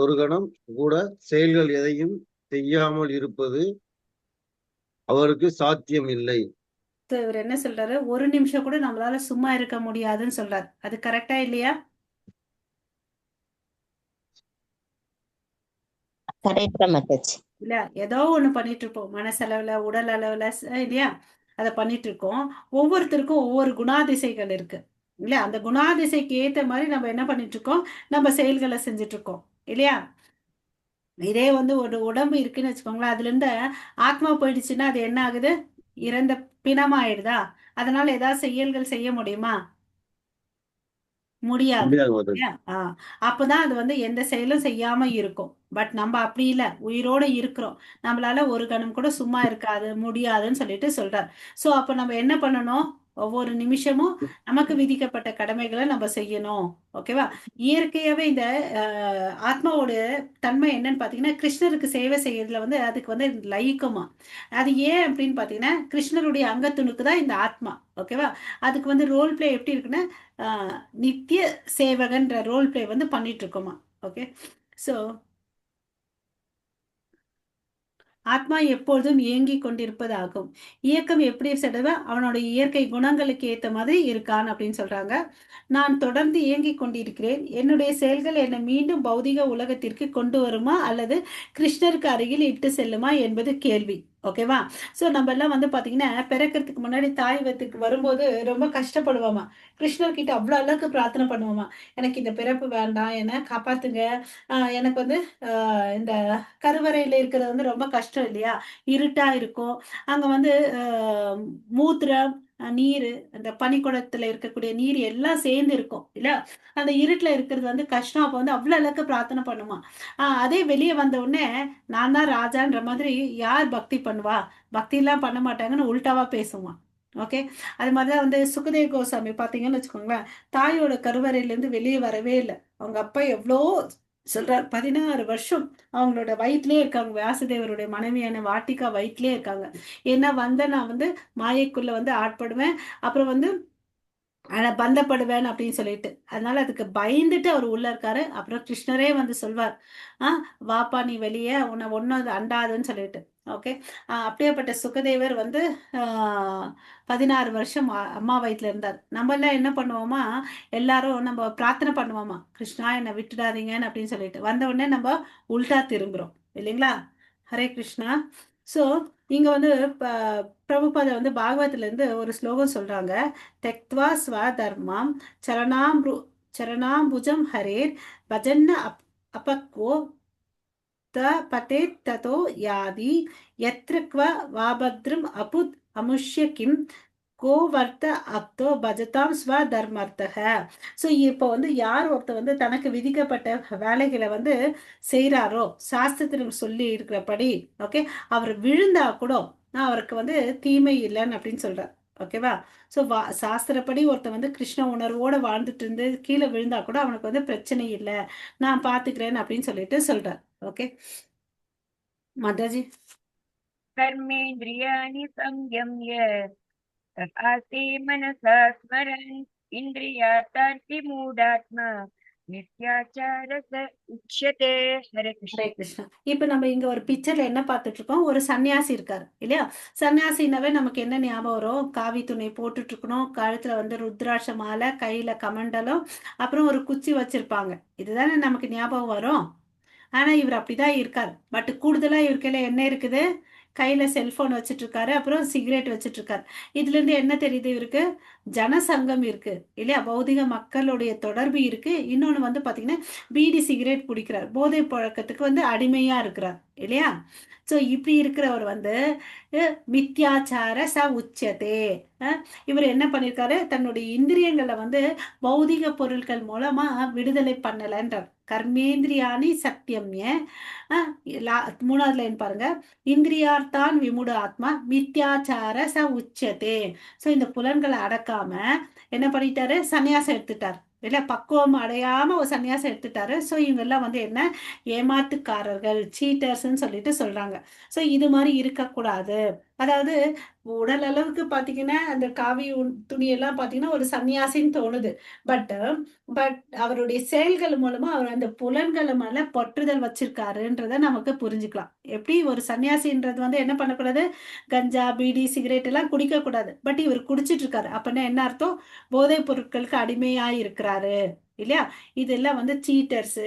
ஒரு கணம் கூட செயல்கள் எதையும் செய்யாமல் இருப்பது அவருக்கு சாத்தியம் இல்லை. இவர் என்ன சொல்றாரு, ஒரு நிமிஷம் கூட நம்மளால சும்மா இருக்க முடியாதுன்னு சொல்றாரு. அது கரெக்டா இல்லையா? கரெக்டா மத்தாச்சு. இல்ல ஏதோ ஒண்ணு பண்ணிட்டு இருப்போம், மனசளவுல உடல் அளவுல இல்லையா, அதை பண்ணிட்டு இருக்கோம். ஒவ்வொருத்தருக்கும் ஒவ்வொரு குணாதிசைகள் இருக்கு இல்லையா, அந்த குணாதிசைக்கு ஏத்த மாதிரி நம்ம என்ன பண்ணிட்டு இருக்கோம், நம்ம செயல்களை செஞ்சுட்டு இருக்கோம் இல்லையா. இதே வந்து ஒரு உடம்பு இருக்குன்னு வச்சுக்கோங்களேன், அதுல இருந்து ஆத்மா போயிடுச்சுன்னா அது என்ன ஆகுது, இறந்த பிணமாயிடுதா. அதனால ஏதாவது செயல்கள் செய்ய முடியுமா? முடியாது முடியாது மாதாஜி. இல்லையா? அப்பதான் அது வந்து எந்த செயலும் செய்யாம இருக்கும். பட் நம்ம அப்படி இல்ல, உயிரோட இருக்கிறோம். நம்மளால ஒரு கணம் கூட சும்மா இருக்காது முடியாதுன்னு சொல்லிட்டு சொல்றார். சோ அப்ப நம்ம என்ன பண்ணணும், ஒவ்வொரு நிமிஷமும் நமக்கு விதிக்கப்பட்ட கடமைகளை நம்ம செய்யணும். ஓகேவா. இயற்கையாவே இந்த ஆத்மாவோட தன்மை என்னன்னு பாத்தீங்கன்னா, கிருஷ்ணருக்கு சேவை செய்யறதுல வந்து அதுக்கு வந்து லயிக்குமா. அது ஏன் அப்படின்னு பாத்தீங்கன்னா, கிருஷ்ணருடைய அங்கத்துணுக்கு தான் இந்த ஆத்மா. ஓகேவா. அதுக்கு வந்து ரோல் பிளே எப்படி இருக்குன்னா, நித்திய சேவகன்ற ரோல் பிளே வந்து பண்ணிட்டு இருக்கோமா. ஓகே. ஸோ ஆத்மா எப்பொழுதும் இயங்கிக் கொண்டிருப்பதாகும். இயக்கம் எப்படி செலவு அவனோட இயற்கை குணங்களுக்கு ஏத்த மாதிரி இருக்கான் அப்படின்னு சொல்றாங்க. நான் தொடர்ந்து இயங்கிக் கொண்டிருக்கிறேன். என்னுடைய செயல்கள் என்னை மீண்டும் பௌதிக உலகத்திற்கு கொண்டு வருமா அல்லது கிருஷ்ணருக்கு அருகில் இட்டு செல்லுமா என்பது கேள்வி. ஓகேவா. ஸோ நம்ம எல்லாம் வந்து பாத்தீங்கன்னா, பிறக்கிறதுக்கு முன்னாடி தாய் வயித்துக்கு வரும்போது ரொம்ப கஷ்டப்படுவோமா. கிருஷ்ணர் கிட்ட அவ்வளவு அளவுக்கு பிரார்த்தனை பண்ணுவோமா, எனக்கு இந்த பிறப்பு வேண்டாம், என்ன காப்பாத்துங்க. எனக்கு வந்து இந்த கருவறையில இருக்கிறது வந்து ரொம்ப கஷ்டம் இல்லையா, இருட்டா இருக்கும். அங்க வந்து மூத்திரம், நீரு, அந்த பனிக்குடத்துல இருக்கக்கூடிய நீர் எல்லாம் சேர்ந்து இருக்கும் இல்ல, அந்த இருட்டுல இருக்கிறது வந்து கஷ்டம். அப்ப வந்து அவ்வளவு அளவுக்கு பிரார்த்தனை பண்ணுமா. அதே வெளியே வந்த உடனே நான் தான் ராஜான்ற மாதிரி யார் பக்தி பண்ணுவா, பக்தி எல்லாம் பண்ண மாட்டாங்கன்னு உல்டாவா பேசுவான். ஓகே. அது மாதிரிதான் வந்து சுகதேவ் கோசாமி பாத்தீங்கன்னு வச்சுக்கோங்களேன், தாயோட கருவறையில இருந்து வெளியே வரவே இல்லை. அவங்க அப்பா எவ்வளோ சொல்றார், 16 வருஷம் அவங்களோட வயிற்றுலயே இருக்காங்க. வியாசதேவருடைய மனைவியான வாட்டிகா வயிற்றுலயே இருக்காங்க. ஏன்னா நான் வந்து மாயைக்குள்ள வந்து ஆட்படுவேன், அப்புறம் வந்து பந்தப்படுவேன் அப்படின்னு சொல்லிட்டு. அதனால அதுக்கு பயந்துட்டு அவர் உள்ள இருக்காரு. அப்புறம் கிருஷ்ணரே வந்து சொல்வார், வாப்பா நீ வெளியே, உன்னை ஒன்னும் அது அண்டாதுன்னு சொல்லிட்டு. ஓகே. அப்படியேப்பட்ட சுகதேவர் வந்து 16 வருஷம் அம்மா வயிற்றுல இருந்தார். நம்ம எல்லாம் என்ன பண்ணுவோமா, எல்லாரும் நம்ம பிரார்த்தனை பண்ணுவோமா, கிருஷ்ணா என்னை விட்டுடாதீங்கன்னு அப்படின்னு சொல்லிட்டு. வந்த உடனே நம்ம உல்டா திரும்புறோம் இல்லைங்களா. ஹரே கிருஷ்ணா. சோ இங்க வந்து பிரபுபாத வந்து பாகவத்துல இருந்து ஒரு ஸ்லோகம் சொல்றாங்க. தெக்த்வா ஸ்வதர்மம் சரணாம்புஜம் ஹரேர் பஜன்ன अपक्वो पतेत् ततो यादि यत्र क्व वाभद्रम् अपुत् अमुष्य किम கோவர்த்த அப்தோ பஜதாம் ஸ்வதர்மர்த்தக. ஸோ இப்போ வந்து யார் ஒருத்தர் வந்து தனக்கு விதிக்கப்பட்ட வேலைகளை வந்து செய்கிறாரோ, சாஸ்திரத்தில் சொல்லி இருக்கிறபடி, ஓகே, அவர் விழுந்தா கூட அவருக்கு வந்து தீமை இல்லைன்னு அப்படின்னு சொல்றார். ஓகேவா. ஸோ சாஸ்திரப்படி ஒருத்தர் வந்து கிருஷ்ண உணர்வோட வாழ்ந்துட்டு இருந்து கீழே விழுந்தா கூட அவனுக்கு வந்து பிரச்சனை இல்லை, நான் பாத்துக்கிறேன் அப்படின்னு சொல்லிட்டு சொல்றார். ஓகே. மாதாஜி. कर्मेन्द्रियाणि संयम्य आस्ते मनसा स्मरन् इन्द्रियार्थान् विमूढात्मा नित्याचार स उच्यते हरे कृष्ण ஹரே கிருஷ்ணா. இப்ப நம்ம இங்க ஒரு பிக்சர்ல என்ன பார்த்துட்டு இருக்கோம்? ஒரு சன்னியாசி இருக்காரு இல்லையா? சன்னியாசினாவே நமக்கு என்ன ஞாபகம் வரும்? காவி துணி போட்டுட்டு இருக்கணும், கழுத்துல வந்து ருத்ராட்ச மாலை, கையில கமண்டலம், அப்புறம் ஒரு குச்சி வச்சிருப்பாங்க. இதுதானே நமக்கு ஞாபகம் வரும். ஆனா இவர் அப்படிதான் இருக்காரு. பட் கூடுதலா இவர் கையில என்ன இருக்குது? கையில செல்போன் வச்சுட்டு இருக்காரு, அப்புறம் சிகரெட் வச்சுட்டு இருக்காரு. இதுல இருந்து என்ன தெரியுது இவருக்கு? ஜனசங்கம் இருக்கு இல்லையா? பௌதிக மக்களுடைய தொடர்பு இருக்கு. இன்னொன்னு வந்து பாத்தீங்கன்னா பீடி சிகரெட் குடிக்கிறார், போதை பழக்கத்துக்கு வந்து அடிமையா இருக்கிறார் இல்லையா? சோ இப்படி இருக்கிறவர் வந்து மித்யாச்சார ச உச்சதே. இவர் என்ன பண்ணிருக்காரு? தன்னுடைய இந்திரியங்களை வந்து பௌதிக பொருட்கள் மூலமா விடுதலை பண்ணலன்றார். கர்மேந்திரியாணி சத்தியம்ய. மூணாவது லைன் பாருங்க. இந்திரியார்த்தான் விமுட ஆத்மா மித்யாச்சார ச உச்சதே. சோ இந்த புலன்களை அடக்காம என்ன பண்ணிட்டாரு? சன்னியாசம் எடுத்துட்டார் இல்ல? பக்குவம் அடையாம ஒரு சன்னியாசம் எடுத்துட்டாரு. சோ இவங்க எல்லாம் வந்து என்ன? ஏமாத்துக்காரர்கள், சீட்டர்ஸ்ன்னு சொல்லிட்டு சொல்றாங்க. சோ இது மாதிரி இருக்கக்கூடாது. அதாவது உடல் அளவுக்கு பாத்தீங்கன்னா அந்த காவி துணியெல்லாம் பாத்தீங்கன்னா ஒரு சன்னியாசின்னு தோணுது. பட் பட் அவருடைய செயல்கள் மூலமா அவர் அந்த புலன்கள் மேல பற்றுதல் வச்சிருக்காருன்றத நமக்கு புரிஞ்சுக்கலாம். எப்படி ஒரு சன்னியாசின்றது வந்து என்ன பண்ணக்கூடாது? கஞ்சா, பீடி, சிகரெட் எல்லாம் குடிக்க கூடாது. பட் இவர் குடிச்சிட்டு இருக்காரு. அப்படின்னா என்ன அர்த்தம்? போதைப் பொருட்களுக்கு அடிமையா இருக்கிறாரு இல்லையா? இதெல்லாம் வந்து சீட்டர்ஸ்,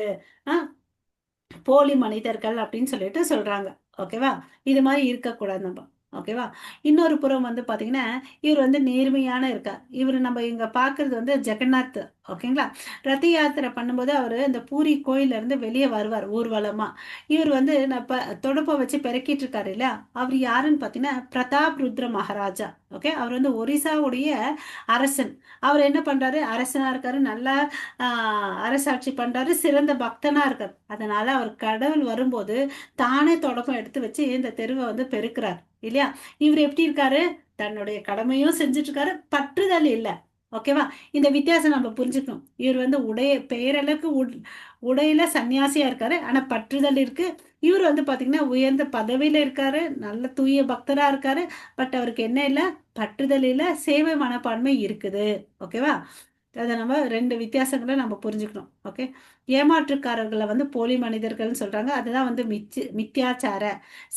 போலி மனிதர்கள் அப்படின்னு சொல்லிட்டு சொல்றாங்க. ஓகேவா? இது மாதிரி இருக்கக்கூடாது நம்ம. ஓகேவா? இன்னொரு புறம் வந்து பாத்தீங்கன்னா இவர் வந்து நேர்மையான இருக்கார். இவர் நம்ம இங்க பாக்குறது வந்து ஜெகநாத். ஓகேங்களா? ரத யாத்திரை பண்ணும்போது அவரு இந்த பூரி கோயில்ல இருந்து வெளியே வருவார் ஊர்வலமா. இவர் வந்து தொடப்ப வச்சு பெருக்கிட்டு இருக்காரு இல்ல? அவர் யாருன்னு பாத்தீங்கன்னா பிரதாப் ருத்ர மகாராஜா. ஓகே, அவர் வந்து ஒரிசாவுடைய அரசன். அவர் என்ன பண்றாரு? அரசனா இருக்காரு, நல்லா அரசாட்சி பண்றாரு, சிறந்த பக்தனா இருக்காரு. அதனால அவர் கடவுள் வரும்போது தானே தொடக்கம் எடுத்து வச்சு இந்த தெருவை வந்து பெருக்கிறார் இல்லையா? இவர் எப்படி இருக்காரு? தன்னுடைய கடமையும் செஞ்சுட்டு இருக்காரு, பற்றுதல் இல்லை. ஓகேவா? இந்த வித்தியாசம் நம்ம புரிஞ்சுக்கணும். இவர் வந்து பெயரளவுக்கு உடையில சன்னியாசியா இருக்காரு, ஆனா பற்றுதல் இருக்கு. இவர் வந்து பாத்தீங்கன்னா உயர்ந்த பதவியில இருக்காரு, நல்ல தூய பக்தரா இருக்காரு. பட் அவருக்கு என்ன இல்லை? பற்றுதல் இல்லை, சேவை மனப்பான்மை இருக்குது. ஓகேவா? அதை நம்ம ரெண்டு வித்தியாசங்களை நம்ம புரிஞ்சுக்கணும். ஓகே, ஏமாற்றுக்காரர்களை வந்து போலி மனிதர்கள்னு சொல்றாங்க. அதுதான் வந்து மித்தியாச்சார.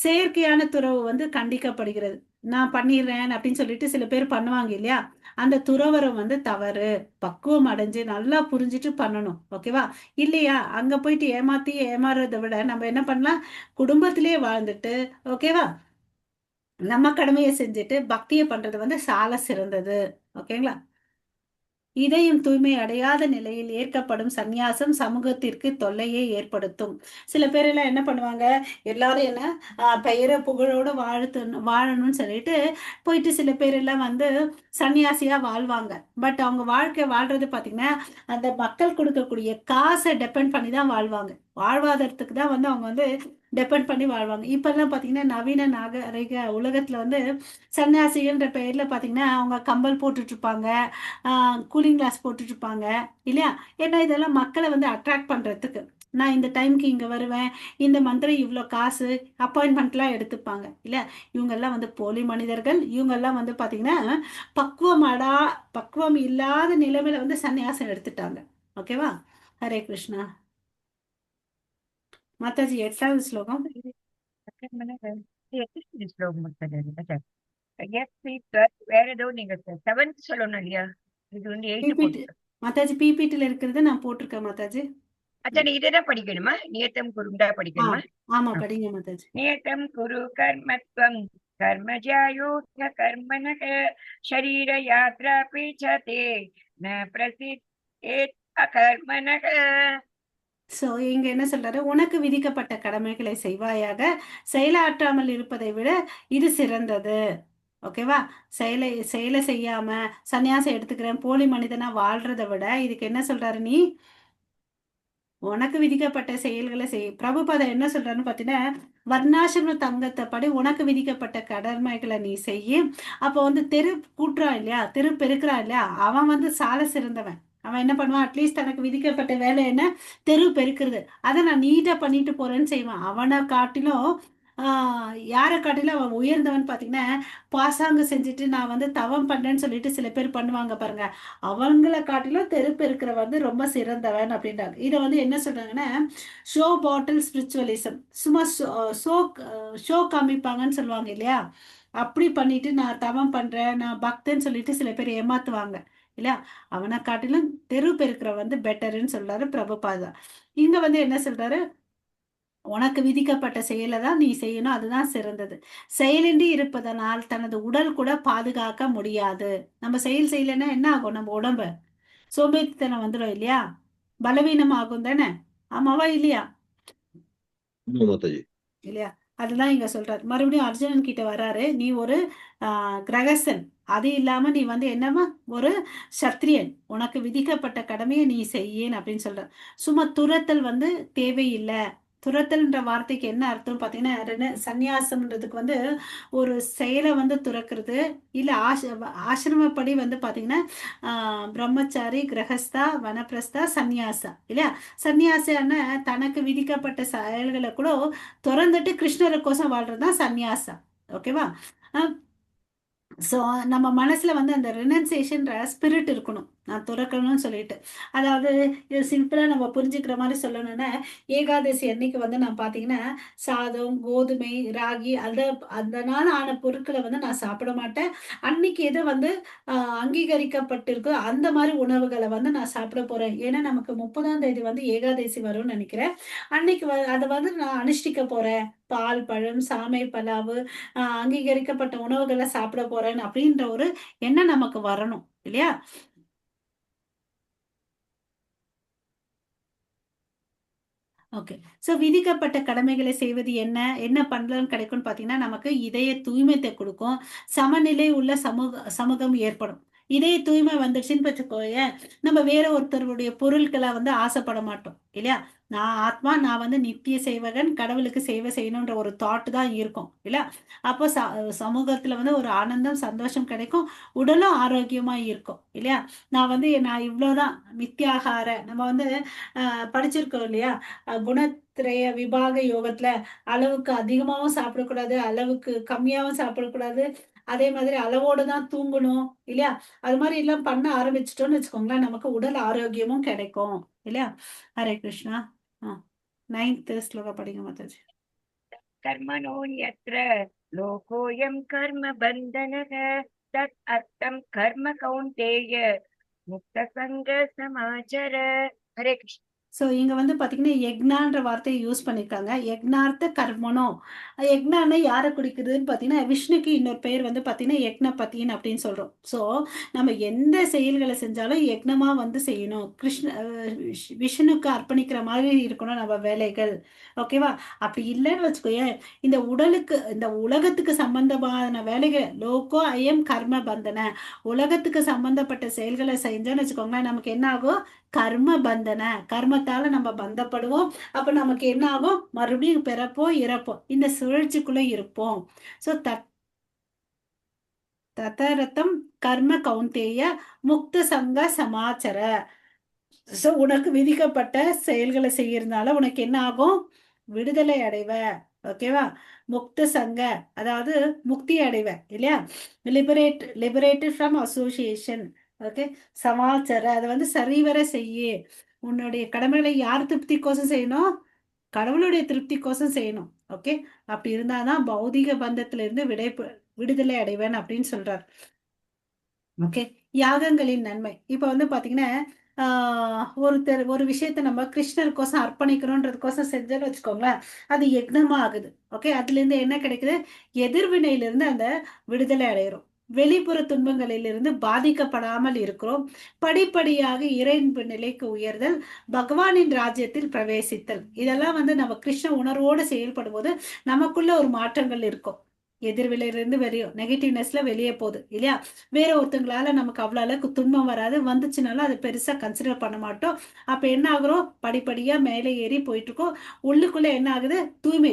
செயற்கையான துறவு வந்து கண்டிக்கப்படுகிறது. நான் பண்ணிடுறேன் அப்படின்னு சொல்லிட்டு சில பேர் பண்ணுவாங்க இல்லையா? அந்த துறவரம் வந்து தவறு. பக்குவம் அடைஞ்சு நல்லா புரிஞ்சுட்டு பண்ணணும். ஓகேவா? இல்லையா அங்க போயிட்டு ஏமாறுறதை விட நம்ம என்ன பண்ணலாம்? குடும்பத்திலேயே வாழ்ந்துட்டு, ஓகேவா, நம்ம கடமையை செஞ்சுட்டு பக்தியை பண்றது வந்து சால சிறந்தது. ஓகேங்களா? இதயம் தூய்மை அடையாத நிலையில் ஏற்கப்படும் சந்நியாசம் சமூகத்திற்கு தொல்லையை ஏற்படுத்தும். சில பேர் எல்லாம் என்ன பண்ணுவாங்க? எல்லாரும் என்ன பெயர புகழோட வாழணும்னு சொல்லிட்டு போயிட்டு சில பேர் எல்லாம் வந்து சன்னியாசியா வாழ்வாங்க. பட் அவங்க வாழ்க்கை வாழ்றது பாத்தீங்கன்னா அந்த மக்கள் கொடுக்கக்கூடிய காசை டிபெண்ட் பண்ணி தான் வாழ்வாங்க. வாழ்வாதாரத்துக்கு தான் வந்து அவங்க வந்து டிபெண்ட் பண்ணி வாழ்வாங்க. இப்பெல்லாம் பாத்தீங்கன்னா நவீன நாகரிக உலகத்துல வந்து சன்னியாசிகள்ன்ற பெயர்ல பாத்தீங்கன்னா அவங்க கம்பல் போட்டுட்டு இருப்பாங்க, கூலிங் கிளாஸ் போட்டுட்டு இருப்பாங்க இல்லையா? ஏன்னா இதெல்லாம் மக்களை வந்து அட்ராக்ட் பண்றதுக்கு. நான் இந்த டைம்க்கு இங்க வருவேன், இந்த மந்திரம் இவ்வளோ காசு, அப்பாயின்மெண்ட்லாம் எடுத்துப்பாங்க இல்லையா? இவங்கெல்லாம் வந்து போலி மனிதர்கள். இவங்கெல்லாம் வந்து பாத்தீங்கன்னா பக்குவம் இல்லாத நிலைமையில வந்து சன்னியாசம் எடுத்துட்டாங்க. ஓகேவா? ஹரே கிருஷ்ணா. மாதாஜி 8வது ஸ்லோகம். எத்தனை ஸ்லோகம் இருக்குது? வேற ஏதோ நீங்க 7th சொல்லணும் இல்லையா? இது வந்து 8 பிபிடி மாதாஜி, பிபிடில இருக்கிறது நான் போட்டிருக்கேன் மாதாஜி. அச்சா, இதான் படிக்கணுமா? நியத்தம் குருண்டா படிக்கணுமா? ஆமா, படிங்க மாதாஜி. நியத்தம் குரு கர்மத்வம் கர்மஜாயோத்ய கர்மணக ஷரீர யாத்ரா பீச்சதே ந பிரசித்தேத் அகர்மணக. சோ இங்க என்ன சொல்றாரு? உனக்கு விதிக்கப்பட்ட கடமைகளை செய்வாயாக, செயலாற்றாமல் இருப்பதை விட இது சிறந்தது. ஓகேவா? செயலை செய்யாம சன்னியாசம் எடுத்துக்கிறேன், போலி மனிதனா வாழ்றதை விட இதுக்கு என்ன சொல்றாரு? நீ உனக்கு விதிக்கப்பட்ட செயல்களை செய். பிரபுபாதா என்ன சொல்றாருன்னு பாத்தீங்கன்னா, வர்ணாசிரம தங்கத்தை படி உனக்கு விதிக்கப்பட்ட கடமைகளை நீ செய்ய. அப்போ வந்து தெரு கூட்டுறான் இல்லையா, தெரு பெருக்கிறான் இல்லையா, அவன் வந்து சால சிறந்தவன். அவன் என்ன பண்ணுவான்? அட்லீஸ்ட் தனக்கு விதிக்கப்பட்ட வேலை என்ன? தெரு பெருக்கிறது. அதை நான் நீட்டா பண்ணிட்டு போறேன்னு செய்வான். அவனை காட்டிலும் யாரை காட்டிலும் அவன் உயர்ந்தவன் பார்த்தீங்கன்னா, பாசாங்கு செஞ்சுட்டு நான் வந்து தவம் பண்றேன்னு சொல்லிட்டு சில பேர் பண்ணுவாங்க பாருங்க. அவங்கள காட்டிலும் தெருப்பெருக்கிற வந்து ரொம்ப சிறந்தவன் அப்படின்றாங்க. இதை வந்து என்ன சொல்றாங்கன்னா, ஷோ பாட்டில் ஸ்பிரிச்சுவலிசம். சும்மா ஷோ ஷோ காமிப்பாங்கன்னு சொல்லுவாங்க இல்லையா? அப்படி பண்ணிட்டு நான் தவம் பண்றேன், நான் பக்தன்னு சொல்லிட்டு சில பேர் ஏமாத்துவாங்க இல்லையா? அவனை காட்டிலும் தெரு பெருக்கிற வந்து பெட்டர்ன்னு சொல்றாரு பிரபுபாதா. இங்க வந்து என்ன சொல்றாரு, உனக்கு விதிக்கப்பட்ட செயலை தான் நீ செய்யணும், அதுதான் சிறந்தது. செயலின்றி இருப்பதனால் தனது உடல் கூட பாதுகாக்க முடியாது. நம்ம செயல் செய்யலைன்னா என்ன ஆகும்? நம்ம உடம்பு சோம்பேறித்தனம் வந்துடும் இல்லையா? பலவீனம் ஆகும் தானே? ஆமாவா இல்லையா? ஆமா மாதாஜி. இல்லையா? அதுதான் இங்க சொல்றாரு. மறுபடியும் அர்ஜுனன் கிட்ட வராரு, நீ ஒரு கிரகஸ்தன், அது இல்லாம நீ வந்து என்னமா ஒரு சத்திரியன், உனக்கு விதிக்கப்பட்ட கடமையை நீ செய்யேன் அப்படின்னு சொல்ற. சும்மா துரத்தல் வந்து தேவையில்லை. துரத்தல்ன்ற வார்த்தைக்கு என்ன அர்த்தம் பார்த்தீங்கன்னா, சந்நியாசம்ன்றதுக்கு வந்து ஒரு செயலை வந்து துறக்கிறது, இல்லை ஆசிரமப்படி வந்து பார்த்தீங்கன்னா பிரம்மச்சாரி, கிரகஸ்தா, வனப்பிரஸ்தா, சந்நியாசா இல்லையா? சந்நியாசான தனக்கு விதிக்கப்பட்ட செயல்களை கூட திறந்துட்டு கிருஷ்ணருக்கோசம் வாழ்றது தான் சந்நியாசம். ஓகேவா? ஸோ நம்ம மனசுல வந்து அந்த ரினன்சியேஷன்ற ஸ்பிரிட் இருக்கணும், நான் துறக்கணும்னு சொல்லிட்டு. அதாவது இது சிம்பிளா நம்ம புரிஞ்சுக்கிற மாதிரி சொல்லணும்னா, ஏகாதசி அன்னைக்கு வந்து நான் பார்த்தீங்கன்னா சாதம், கோதுமை, ராகி அதனால ஆன பொருட்களை வந்து நான் சாப்பிட மாட்டேன். அன்னைக்கு எது வந்து அங்கீகரிக்கப்பட்டிருக்கோ அந்த மாதிரி உணவுகளை வந்து நான் சாப்பிட போறேன். ஏன்னா நமக்கு 30ஆம் தேதி வந்து ஏகாதசி வரும்னு நினைக்கிறேன். அன்னைக்கு அதை வந்து நான் அனுஷ்டிக்க போறேன். பால், பழம், சாமை, பலாவு, அங்கீகரிக்கப்பட்ட உணவுகளை சாப்பிட போறேன் அப்படின்ற ஒரு எண்ணம் நமக்கு வரணும் இல்லையா? ஓகே. ஸோ விதிக்கப்பட்ட கடமைகளை செய்வது என்ன என்ன பலன் கிடைக்கும்னு பார்த்தீங்கன்னா, நமக்கு இதய தூய்மைத்தை கொடுக்கும். சமநிலை உள்ள சமூகம் ஏற்படும். இதய தூய்மை வந்துடுச்சுன்னு வச்சுக்கோயேன், நம்ம வேற ஒருத்தருடைய பொருட்களை வந்து ஆசைப்பட மாட்டோம் இல்லையா? நான் ஆத்மா, நான் வந்து நித்திய சேவகன், கடவுளுக்கு சேவை செய்யணுன்ற ஒரு தாட் தான் இருக்கும் இல்லையா? அப்போ சமூகத்துல வந்து ஒரு ஆனந்தம், சந்தோஷம் கிடைக்கும். உடலும் ஆரோக்கியமா இருக்கும் இல்லையா? நான் இவ்வளவுதான் மித்தியாகார நம்ம வந்து படிச்சிருக்கோம் இல்லையா? குணத்திரய விபாக யோகத்துல அளவுக்கு அதிகமாகவும் சாப்பிடக்கூடாது, அளவுக்கு கம்மியாகவும் சாப்பிடக்கூடாது, அதே மாதிரி அளவோடு தான் தூங்கணும் இல்லையா? அது மாதிரி எல்லாம் பண்ண ஆரம்பிச்சிட்டோம்னு வச்சுக்கோங்களேன், நமக்கு உடல் ஆரோக்கியமும் கிடைக்கும் இல்லையா? ஹரே கிருஷ்ணா. 9th ஸ்லோகா படிங்க மாதாஜி. कर्मणोऽन्यत्र लोकोऽयं कर्म बन्धनः तत् अर्थं कर्म कौन्तेय मुक्तसङ्ग समाचर. हरे कृष्ण. ஸோ இங்க வந்து பாத்தீங்கன்னா யக்னான்ற வார்த்தையை யூஸ் பண்ணிருக்காங்க. யக்னார்த்த கர்மனோ. யக்னான்னு யாரை குறிக்குதுன்னு பாத்தீங்கன்னா, விஷ்ணுக்கு இன்னொரு பெயர் வந்து பாத்தீங்கன்னா யக்னபதின்னு அப்படின்னு சொல்றோம். ஸோ நம்ம எந்த செயல்களை செஞ்சாலும் யக்னமா வந்து செய்யணும். விஷ்ணுக்கு அர்ப்பணிக்கிற மாதிரி இருக்கணும் நம்ம வேலைகள். ஓகேவா? அப்படி இல்லைன்னு வச்சுக்கோயேன், இந்த உலகத்துக்கு சம்பந்தமான வேலைகள், லோகோ அயம் கர்ம பந்தன, உலகத்துக்கு சம்பந்தப்பட்ட செயல்களை செஞ்சோன்னு வச்சுக்கோங்களேன், நமக்கு என்ன ஆகும்? கர்ம பந்தன, கர்மத்தால நம்ம பந்தப்படுவோம். அப்ப நமக்கு என்ன ஆகும்? மறுபடியும் பிறப்போம், இறப்போம், இந்த சுழற்சிக்குள்ள இருப்போம். ஸோ ததரத்தம் கர்ம கௌந்தேய முக்த சங்க சமாச்சர. ஸோ உனக்கு விதிக்கப்பட்ட செயல்களை செய்யறதுனால உனக்கு என்ன ஆகும்? விடுதலை அடைவ. ஓகேவா? முக்த சங்க, அதாவது முக்தி அடைவ இல்லையா? Liberated from association. ஓகே. சமாச்சார, அதை வந்து சரிவர செய்ய. உன்னுடைய கடமைகளை யார் திருப்திக்கோசம் செய்யணும்? கடவுளுடைய திருப்திக்கோசம் செய்யணும். ஓகே. அப்படி இருந்தாதான் பௌதிக பந்தத்துல இருந்து விடுதலை அடைவேன் அப்படின்னு சொல்றார். ஓகே. யாகங்களின் நன்மை. இப்ப வந்து பாத்தீங்கன்னா ஒரு விஷயத்த நம்ம கிருஷ்ணருக்கோசம் அர்ப்பணிக்கிறோன்றதுக்கோசம் செஞ்சோன்னு வச்சுக்கோங்களேன், அது யக்னமா ஆகுது. ஓகே. அதுல இருந்து என்ன கிடைக்குது? எதிர்வினையில இருந்து அந்த விடுதலை அடைகிறோம். வெளிப்புற துன்பங்களிலிருந்து பாதிக்கப்படாமல் இருக்கிறோம். படிப்படியாக இறைன்பு நிலைக்கு உயர்தல், பகவானின் ராஜ்யத்தில் பிரவேசித்தல், இதெல்லாம் வந்து நம்ம கிருஷ்ண உணர்வோடு செயல்படும் போது நமக்குள்ள ஒரு மாற்றங்கள் இருக்கும். எதிர்விலையிலிருந்து வெளியும் நெகட்டிவ்னஸ்ல வெளியே போகுது இல்லையா? வேற ஒருத்தங்களால நமக்கு அவ்வளவு அளவுக்கு துன்பம் வராது, வந்துச்சுனாலும் அதை பெருசா கன்சிடர் பண்ண மாட்டோம். அப்ப என்ன ஆகுறோம்? படிப்படியா மேலே ஏறி போயிட்டு இருக்கோம். உள்ளுக்குள்ள என்ன ஆகுது? தூய்மை,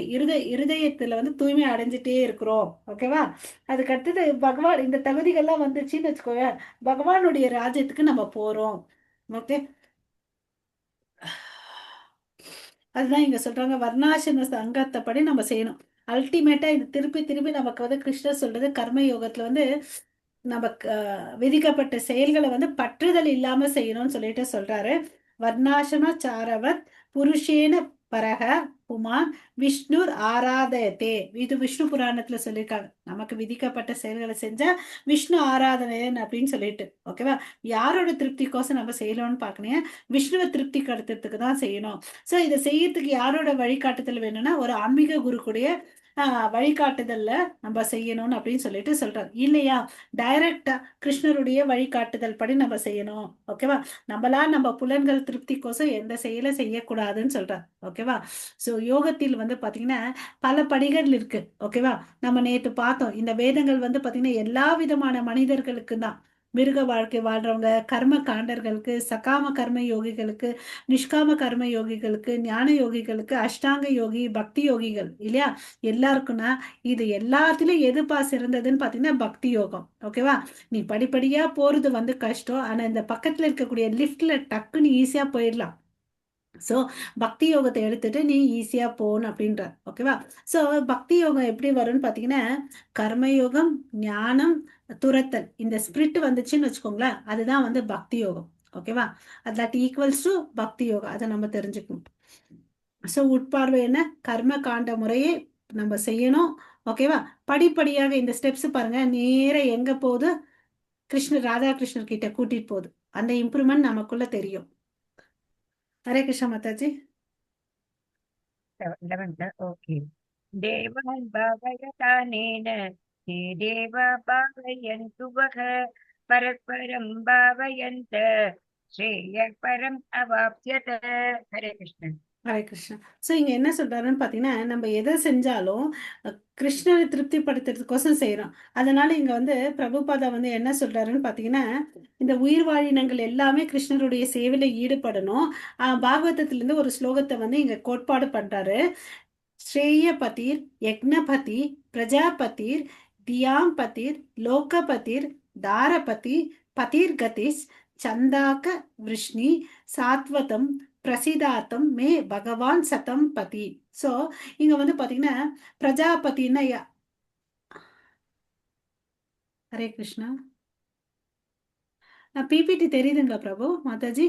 இருதயத்துல வந்து தூய்மை அடைஞ்சிட்டே இருக்கிறோம். ஓகேவா? அதுக்கு அடுத்தது பகவான் இந்த தகுதிகள்லாம் வந்துச்சுன்னு வச்சுக்கோங்க, பகவானுடைய ராஜ்யத்துக்கு நம்ம போறோம். ஓகே. அதுதான் இங்க சொல்றாங்க, வர்ணாசிரம சங்கத்தப்படி நம்ம செய்யணும். அல்டிமேட்டா இது திருப்பி திருப்பி நமக்கு வந்து கிருஷ்ணர் சொல்றது கர்ம யோகத்துல வந்து நமக்கு விதிக்கப்பட்ட செயல்களை வந்து பற்றுதல் இல்லாம செய்யணும்னு சொல்லிட்டு சொல்றாரு. வர்ணாசிரம சாரவத் புருஷேன பரக புமான் விஷ்ணுர் ஆராதயத்தே. இது விஷ்ணு புராணத்துல சொல்லியிருக்காங்க. நமக்கு விதிக்கப்பட்ட செயல்களை செஞ்சா விஷ்ணு ஆராதனையன் அப்படின்னு சொல்லிட்டு, ஓகேவா? யாரோட திருப்திக்கோசம் நம்ம செய்யணும்னு பாக்கணும். விஷ்ணுவை திருப்தி கடத்துறதுக்கு தான் செய்யணும். சோ இதை செய்யறதுக்கு யாரோட வழிகாட்டுதல் வேணும்னா ஒரு ஆன்மீக குரு கூடிய வழிகாட்டுதல்ல நம்ம செய்யணும்னு அப்படின்னு சொல்லிட்டு சொல்றாரு இல்லையா? டைரக்டா கிருஷ்ணருடைய வழிகாட்டுதல் படி நம்ம செய்யணும், ஓகேவா? நம்மளா நம்ம புலன்கள் திருப்திக்கோசம் எந்த செயலை செய்யக்கூடாதுன்னு சொல்றாரு, ஓகேவா? சோ யோகத்தில் வந்து பாத்தீங்கன்னா பல படிகள் இருக்கு, ஓகேவா? நம்ம நேத்து பார்த்தோம் இந்த வேதங்கள் வந்து பாத்தீங்கன்னா எல்லா விதமான மனிதர்களுக்கு தான். மிருக வாழ்க்கை வாழ்றவங்க, கர்ம காண்டர்களுக்கு, சகாம கர்ம யோகிகளுக்கு, நிஷ்காம கர்ம யோகிகளுக்கு, ஞான யோகிகளுக்கு, அஷ்டாங்க யோகி, பக்தி யோகிகள், இல்லையா? எல்லாருக்கும்னா இது எல்லாத்துலயும் எதுப்பா சிறந்ததுன்னு பாத்தீங்கன்னா பக்தி யோகம், ஓகேவா? நீ படிப்படியா போறது வந்து கஷ்டம். ஆனா இந்த பக்கத்துல இருக்கக்கூடிய லிஃப்ட்ல டக்குன்னு ஈஸியா போயிடலாம். சோ பக்தி யோகத்தை எடுத்துட்டு நீ ஈஸியா போகணும் அப்படின்ற, ஓகேவா? சோ பக்தி யோகம் எப்படி வரும்னு பாத்தீங்கன்னா கர்மயோகம், ஞானம், துரத்தல், இந்த ஸ்பிரிட் வந்துச்சுன்னு வச்சுக்கோங்களேன், அதுதான் வந்து பக்தி யோகம், ஓகேவா? தட் ஈக்குவல்ஸ் டு பக்தி யோகம். அதை நம்ம தெரிஞ்சுக்கணும். சோ உட்பார்வை என்ன? கர்ம காண்ட முறையே நம்ம செய்யணும், ஓகேவா? படிப்படியாக இந்த ஸ்டெப்ஸ் பாருங்க, நேர எங்க போகுது? கிருஷ்ணர் ராதாகிருஷ்ணர் கிட்ட கூட்டிட்டு போகுது. அந்த இம்ப்ரூவ்மெண்ட் நமக்குள்ள தெரியும். ஹரே கிருஷ்ணா மாதாஜி. 11th, okay. தேவான் பாவயதானேன தே தேவா பாவயந்து வஹ பரஸ்பரம் பாவயந்த ஸ்ரேய பரம் அவாப்ஸ்யத. ஹரே கிருஷ்ணன். ஹரே கிருஷ்ணா. சோ இங்க என்ன சொல்றாருன்னு பாத்தீங்கன்னா நம்ம எதை செஞ்சாலும் கிருஷ்ணரை திருப்திப்படுத்துறதுக்கோசம் செய்யறோம். அதனால இங்க வந்து பிரபுபாதா வந்து என்ன சொல்றாருன்னு பாத்தீங்கன்னா இந்த உயிர் வாழினங்கள் எல்லாமே கிருஷ்ணருடைய சேவையில ஈடுபடணும். பாகவதத்துல இருந்து ஒரு ஸ்லோகத்தை வந்து இங்க கோட்பாடு பண்றாரு. ஸ்ரேயபதிர் யக்னபதி பிரஜாபதிர் தியாம்பதிர் லோகபதிர் தாரபதி பதிர்கதிஸ் சந்தாக விஷ்ணி சாத்வதம் பிரசிதாத்தம் மே பகவான் சதம் பதி. சோ இங்க வந்து பாத்தீங்கன்னா பிரஜாபதினா ஹரே கிருஷ்ணா. பிபிடி தெரியுதுங்களா பிரபு மாதாஜி?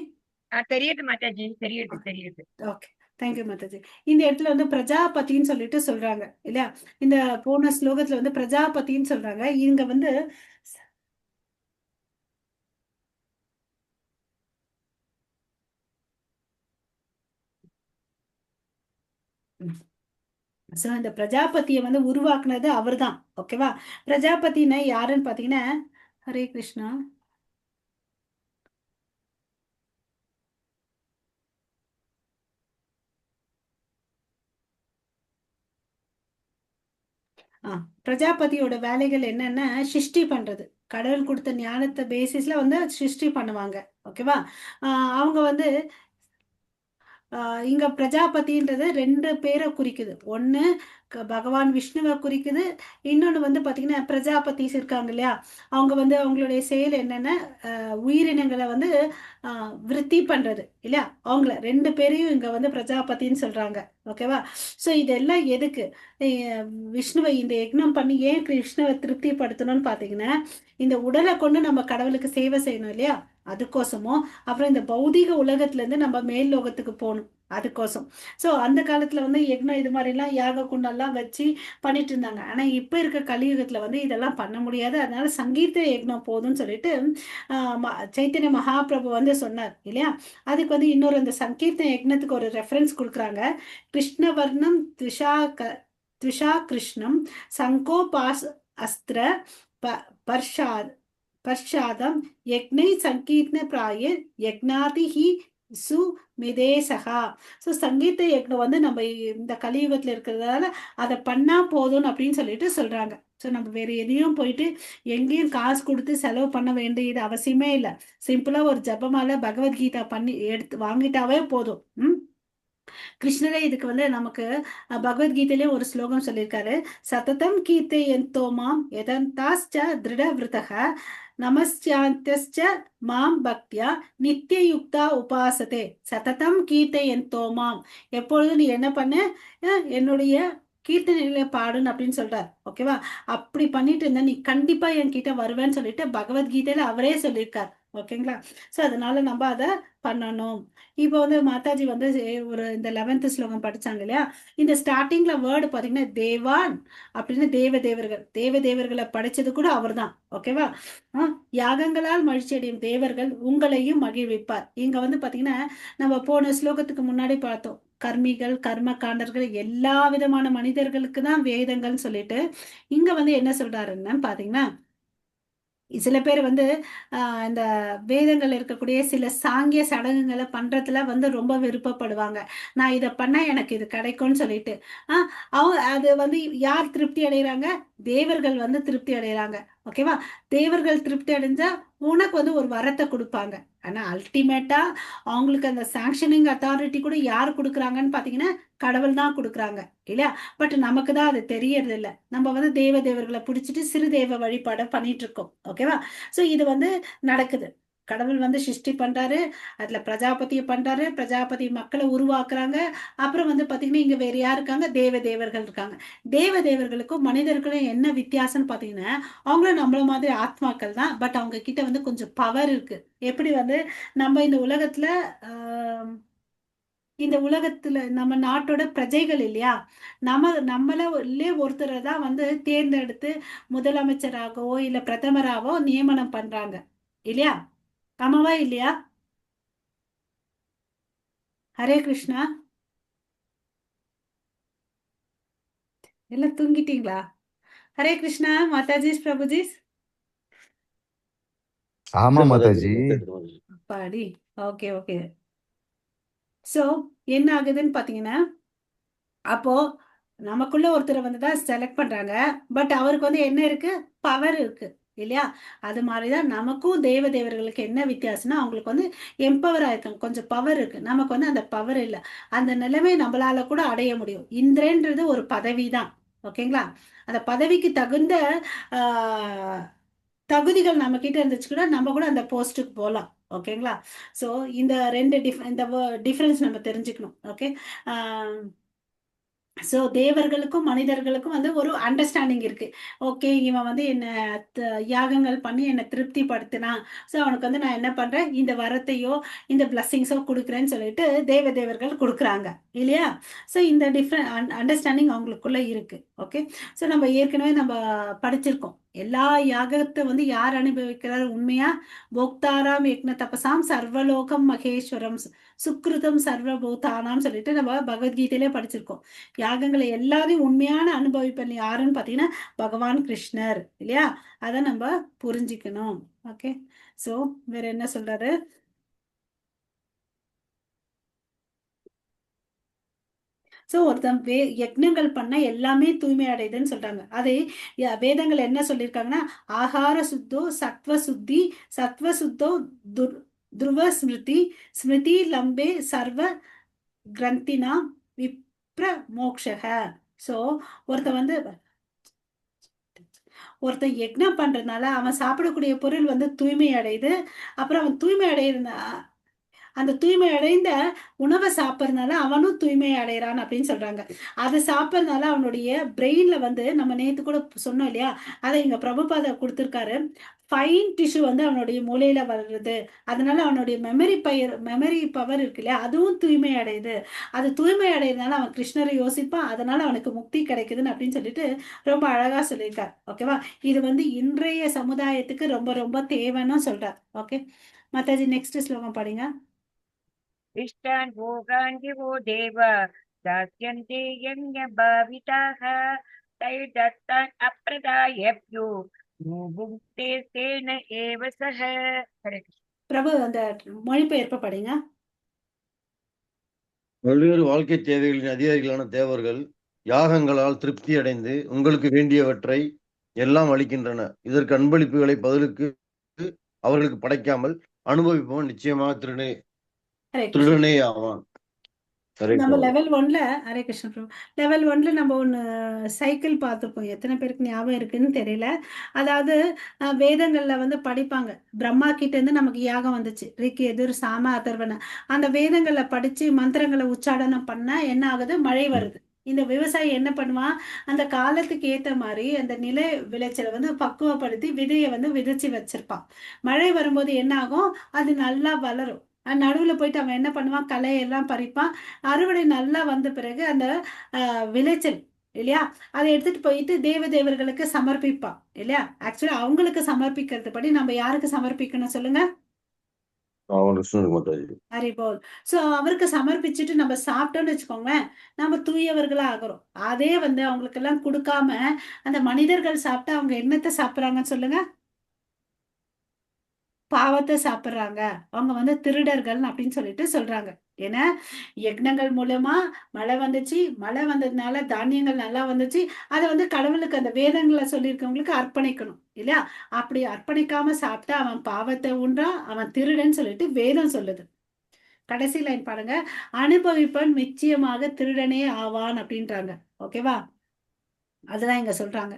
தெரியுது மாதாஜி, தெரியுது. Okay, thank you Mataji. இந்த இடத்துல வந்து பிரஜாபதின்னு சொல்லிட்டு சொல்றாங்க இல்லையா? இந்த போன ஸ்லோகத்துல வந்து பிரஜாபதின்னு சொல்றாங்க. இங்க வந்து சோ இந்த பிரஜாபதியை வந்து உருவாக்குனது அவர்தான், ஓகேவா? பிரஜாபதினா யாருன்னு பாத்தீங்கன்னா ஹரே கிருஷ்ணா. பிரஜாபதியோட வேலைகள் என்னன்னா சிருஷ்டி பண்றது. கடவுள் கொடுத்த ஞானத்தை பேசிஸ்ல வந்து சிருஷ்டி பண்ணுவாங்க, ஓகேவா? அவங்க வந்து இங்க பிரஜாபதின்றது ரெண்டு பேரை குறிக்குது. ஒண்ணு பகவான் விஷ்ணுவை குறிக்குது. இன்னொன்னு வந்து பாத்தீங்கன்னா பிரஜாபதிஸ் இருக்காங்க இல்லையா, அவங்க வந்து அவங்களுடைய செயல் என்னன்னா உயிரினங்களை வந்து விருத்தி பண்றது இல்லையா? அவங்கள ரெண்டு பேரையும் இங்க வந்து பிரஜாபதின்னு சொல்றாங்க, ஓகேவா? சோ இதெல்லாம் எதுக்கு? விஷ்ணுவை இந்த யக்னம் பண்ணி ஏன் கிருஷ்ணவை திருப்திப்படுத்தணும்னு பாத்தீங்கன்னா இந்த உடலை கொண்டு நம்ம கடவுளுக்கு சேவை செய்யணும் இல்லையா, அதுக்கோசமும் அப்புறம் இந்த பௌதிக உலகத்துல இருந்து நம்ம மேல் லோகத்துக்கு போகணும், அதுக்கோசம். சோ அந்த காலத்துல வந்து யக்னம் இது மாதிரி எல்லாம் யாக குண்டெல்லாம் வச்சு பண்ணிட்டு இருந்தாங்க. ஆனா இப்ப இருக்க கலியுகத்துல வந்து இதெல்லாம் பண்ண முடியாது. அதனால சங்கீத யக்னம் போதும்னு சொல்லிட்டு சைத்தன்ய மகாபிரபு வந்து சொன்னார் இல்லையா? அதுக்கு வந்து இன்னொரு அந்த சங்கீர்த்தன யக்னத்துக்கு ஒரு ரெஃபரன்ஸ் கொடுக்குறாங்க. கிருஷ்ணவர்ணம் த்விஷா கிருஷ்ணம் சங்கோபாஸ் அஸ்திர பர்ஷாதம் யக்னை சங்கீர்த்தன பிராய யக்னாதி ஹி சுமிதேசகா. ஸோ சங்கீத யக்னம் வந்து நம்ம இந்த கலியுகத்துல இருக்கிறதால அதை பண்ணா போதும் அப்படின்னு சொல்லிட்டு சொல்றாங்க. ஸோ நம்ம வேற எதையும் போயிட்டு எங்கேயும் காசு கொடுத்து செலவு பண்ண வேண்டியது அவசியமே இல்லை. சிம்பிளா ஒரு ஜபமால பகவத்கீதா பண்ணி எடுத்து வாங்கிட்டாவே போதும். கிருஷ்ணரே இதுக்கு வந்து நமக்கு பகவத்கீதையிலே ஒரு ஸ்லோகம் சொல்லியிருக்காரு. சததம் கீர்த்தை எந்தோமாம் எதந்தாஸ்ச திருடவிருதக நமஸ்யாந்தஸ்ச மாம் பக்தியா நித்தியயுக்தா உபாசதே. சததம் கீர்த்தை எந்தோமாம், எப்பொழுதும் நீ என்ன பண்ணு, என்னுடைய கீர்த்தனையில பாடுன்னு அப்படின்னு சொல்றார். ஓகேவா? அப்படி பண்ணிட்டு இருந்தா நீ கண்டிப்பா என்கிட்ட வருவேன்னு சொல்லிட்டு பகவத்கீதையில அவரே சொல்லியிருக்கார். ஓகேங்களா? சோ அதனால நம்ம அதை பண்ணணும். இப்போ வந்து மாதாஜி வந்து ஒரு இந்த 11th ஸ்லோகம் படிச்சாங்க இல்லையா? இந்த ஸ்டார்டிங்ல வேர்டு பாத்தீங்கன்னா தேவான் அப்படின்னு தேவர்களை படைச்சது கூட அவர்தான். ஓகேவா? யாகங்களால் மகிழ்ச்சி அடையும் தேவர்கள் உங்களையும் மகிழ்விப்பார். இங்க வந்து பாத்தீங்கன்னா நம்ம போன ஸ்லோகத்துக்கு முன்னாடி பார்த்தோம், கர்மிகள் கர்ம காண்டர்கள் எல்லா விதமான மனிதர்களுக்கு தான் வேதங்கள்னு சொல்லிட்டு இங்க வந்து என்ன சொல்றாருன்னு பாத்தீங்கன்னா, சில பேர் வந்து இந்த வேதங்கள் இருக்கக்கூடிய சில சாங்கிய சடங்குகளை பண்றதுல வந்து ரொம்ப விருப்பப்படுவாங்க. நான் இதை பண்ணா எனக்கு இது கிடைக்கும்னு சொல்லிட்டு அவங்க அது வந்து யார் திருப்தி அடைகிறாங்க? தேவர்கள் வந்து திருப்தி அடைகிறாங்க. ஓகேவா? தேவர்கள் திருப்தி அடைஞ்சா உனக்கு வந்து ஒரு வரத்தை கொடுப்பாங்க. ஆனா அல்டிமேட்டா அவங்களுக்கு அந்த சாங்ஷனிங் அத்தாரிட்டி கூட யார் கொடுக்குறாங்கன்னு பாத்தீங்கன்னா கடவுள் தான் கொடுக்குறாங்க இல்லையா? பட் நமக்கு தான் அது தெரியறது இல்லை. நம்ம வந்து தேவர்களை பிடிச்சிட்டு சிறு தேவ வழிபாட பண்ணிட்டு இருக்கோம். ஓகேவா? சோ இது வந்து நடக்குது. கடவுள் வந்து சிருஷ்டி பண்றாரு, அதுல பிரஜாபதியை பண்றாரு, பிரஜாபதி மக்களை உருவாக்குறாங்க. அப்புறம் வந்து பாத்தீங்கன்னா இங்க வேற யார் இருக்காங்க? தேவர்கள் இருக்காங்க. தேவர்களுக்கும் மனிதர்களுக்கும் என்ன வித்தியாசம்னு பாத்தீங்கன்னா அவங்களும் நம்மள மாதிரி ஆத்மாக்கள் தான். பட் அவங்க கிட்ட வந்து கொஞ்சம் பவர் இருக்கு. எப்படி வந்து நம்ம இந்த உலகத்துல நம்ம நாட்டோட பிரஜைகள் இல்லையா? நம்மளே ஒருத்தரை தான் வந்து தேர்ந்தெடுத்து முதலமைச்சராகவோ இல்ல பிரதமராகவோ நியமனம் பண்றாங்க இல்லையா? ஆமாவா இல்லையா? ஹரே கிருஷ்ணா. எல்லாம் தூங்கிட்டீங்களா? ஹரே கிருஷ்ணா மாதாஜிஸ் பிரபுஜிஸ். ஆமா சரி மாதாஜி. மாதாஜி. பாடி. Okay okay. சோ என்ன ஆகுதுன்னு பாத்தீங்கன்னா, அப்போ நமக்குள்ள ஒருத்தரை வந்து தான் செலக்ட் பண்றாங்க. பட் அவருக்கு வந்து என்ன இருக்கு? பவர் இருக்கு இல்லையா? அது மாதிரிதான் நமக்கும் தேவர்களுக்கு என்ன வித்தியாசம்னா அவங்களுக்கு வந்து எம்பவர் ஆயிருக்காங்க, கொஞ்சம் பவர் இருக்கு. நமக்கு வந்து அந்த பவர் இல்லை. அந்த நிலைமை நம்மளால கூட அடைய முடியும். இந்திரன்றது ஒரு பதவி தான். ஓகேங்களா? அந்த பதவிக்கு தகுந்த ஆஹ் தகுதிகள் நம்ம கிட்ட இருந்துச்சு கூட நம்ம கூட அந்த போஸ்ட்டுக்கு போகலாம். ஓகேங்களா? சோ இந்த இந்த டிஃபரன்ஸ் நம்ம தெரிஞ்சுக்கணும். ஓகே. ஸோ தேவர்களுக்கும் மனிதர்களுக்கும் வந்து ஒரு அண்டர்ஸ்டாண்டிங் இருக்கு. ஓகே, இவன் வந்து என்ன யாகங்கள் பண்ணி என்னை திருப்திப்படுத்தினான். ஸோ அவனுக்கு வந்து நான் என்ன பண்றேன்? இந்த வரத்தையோ இந்த பிளஸ்ஸிங்ஸோ கொடுக்குறேன்னு சொல்லிட்டு தேவர்கள் கொடுக்குறாங்க இல்லையா? ஸோ இந்த டிஃப்ரெண்ட் அண்டர்ஸ்டாண்டிங் அவங்களுக்குள்ள இருக்கு. ஓகே. ஸோ நம்ம ஏற்கனவே நம்ம படிச்சிருக்கோம். எல்லா யாகத்தை வந்து யார் அனுபவிக்கிறார் உண்மையா? போக்தாராம் யக்ன தபசாம் சர்வலோகம் மகேஸ்வரம் சுக்ருதம் சர்வபூதானாம் சொல்லிட்டு நம்ம பகவத்கீதையிலே படிச்சிருக்கோம். யாகங்களை எல்லாரையும் உண்மையான அனுபவிப்பது யாருன்னு பாத்தீங்கன்னா பகவான் கிருஷ்ணர் இல்லையா? அதை நம்ம புரிஞ்சுக்கணும். ஓகே. சோ வேற என்ன சொல்றாரு? சோ ஒருத்தன் யக்னங்கள் பண்ண எல்லாமே தூய்மை அடையுதுன்னு சொல்றாங்க. அது வேதங்கள் என்ன சொல்லியிருக்காங்கன்னா ஆகார சுத்தோ சத்வ சுத்தி சத்வ சுத்தோ துருவ ஸ்மிருதி ஸ்மிருதி லம்பே சர்வ கிரந்தினா விப்ர மோக்ஷக. சோ ஒருத்தன் யக்னம் பண்றதுனால அவன் சாப்பிடக்கூடிய பொருள் வந்து தூய்மை அடையுது. அப்புறம் அவன் அந்த தூய்மை அடைந்த உணவை சாப்பிட்றதுனால அவனும் தூய்மை அடைகிறான் அப்படின்னு சொல்றாங்க. அதை சாப்பிட்றதுனால அவனுடைய பிரெயின்ல வந்து நம்ம நேத்து கூட சொன்னோம் இல்லையா? அதை இங்க பிரபுபாதா கொடுத்திருக்காரு. ஃபைன் டிஷ்யூ வந்து அவனுடைய மூளையில வருது. அதனால அவனுடைய மெமரி பவர் இருக்கு இல்லையா? அதுவும் தூய்மை அடையுது. அது தூய்மை அடைகிறதுனால அவன் கிருஷ்ணரை யோசிப்பான். அதனால அவனுக்கு முக்தி கிடைக்குதுன்னு அப்படின்னு சொல்லிட்டு ரொம்ப அழகா சொல்லியிருக்கார். ஓகேவா? இது வந்து இன்றைய சமுதாயத்துக்கு ரொம்ப ரொம்ப தேவைன்னு சொல்றார். ஓகே மாதாஜி, நெக்ஸ்ட் ஸ்லோகம் படிங்க. इष्टान् भोगान् दिवो देव दास्यन्ते यज्ञभाविताः तैर्दत्तान् अप्रदायभ्यो नो भुङ्क्ते तेन एव सः. हरे कृष्ण. பிரபு அந்த மொழிபெயர்ப்ப படிங்க. பல்வேறு வாழ்க்கை தேவைகளின் அதிகாரிகளான தேவர்கள் யாகங்களால் திருப்தி அடைந்து உங்களுக்கு வேண்டியவற்றை எல்லாம் அளிக்கின்றன. இதற்கு அன்பளிப்புகளை பதிலுக்கு அவர்களுக்கு படைக்காமல் அனுபவிப்பவன் நிச்சயமாக திருடனே ஆவான். நம்ம லெவல் 1ல ஹரே கிருஷ்ண பிரபு, லெவல் 1ல நம்ம ஒன்று சைக்கிள் பார்த்துருப்போம். எத்தனை பேருக்கு ஞாபகம் இருக்குன்னு தெரியல. அதாவது வேதங்கள்ல வந்து படிப்பாங்க. பிரம்மா கிட்ட இருந்து நமக்கு யாகம் வந்துச்சு. ரிக்கு எதிர் சாம அதர்வன அந்த வேதங்கள்ல படிச்சு மந்திரங்களை உச்சாடனம் பண்ணா என்ன ஆகுது? மழை வருது இந்த விவசாயி என்ன பண்ணுவான், அந்த காலத்துக்கு ஏத்த மாதிரி அந்த நில விளைச்சலை வந்து பக்குவப்படுத்தி விதையை வந்து விதைச்சு வச்சிருப்பான். மழை வரும்போது என்ன ஆகும், அது நல்லா வளரும். நடுவுல போயிட்டு அவன் என்ன பண்ணுவான், களையெல்லாம் பறிப்பான். அறுவடை நல்லா வந்த பிறகு அந்த விளைச்சல் இல்லையா, அதை எடுத்துட்டு போயிட்டு தேவர்களுக்கு சமர்ப்பிப்பான் இல்லையா. ஆக்சுவலா அவங்களுக்கு சமர்ப்பிக்கிறது படி நம்ம யாருக்கு சமர்ப்பிக்கணும் சொல்லுங்க? கிருஷ்ணருக்கு மாதாஜி. ஹரிபோல். சோ அவருக்கு சமர்ப்பிச்சுட்டு நம்ம சாப்பிட்டோம்னு வச்சுக்கோங்களேன், நம்ம தூயவர்களா ஆகிறோம். அதே வந்து அவங்களுக்கு எல்லாம் கொடுக்காம அந்த மனிதர்கள் சாப்பிட்டா அவங்க என்னத்தை சாப்பிடுறாங்கன்னு சொல்லுங்க? பாவத்தை சாப்பிடுறாங்க. அவங்க வந்து திருடர்கள் அப்படின்னு சொல்லிட்டு சொல்றாங்க. ஏன்னா யக்னங்கள் மூலமா மழை வந்துச்சு, மழை வந்ததுனால தானியங்கள் நல்லா வந்துச்சு. அதை வந்து கடவுளுக்கு அந்த வேதங்களை சொல்லியிருக்கவங்களுக்கு அர்ப்பணிக்கணும் இல்லையா. அப்படி அர்ப்பணிக்காம சாப்பிட்டா அவன் பாவத்தை உண்டான், அவன் திருடன் சொல்லிட்டு வேதம் சொல்லுது. கடைசி லைன் பாருங்க, அனுபவிப்பன் நிச்சயமாக திருடனே ஆவான் அப்படின்றாங்க. ஓகேவா, அதுதான் இங்க சொல்றாங்க.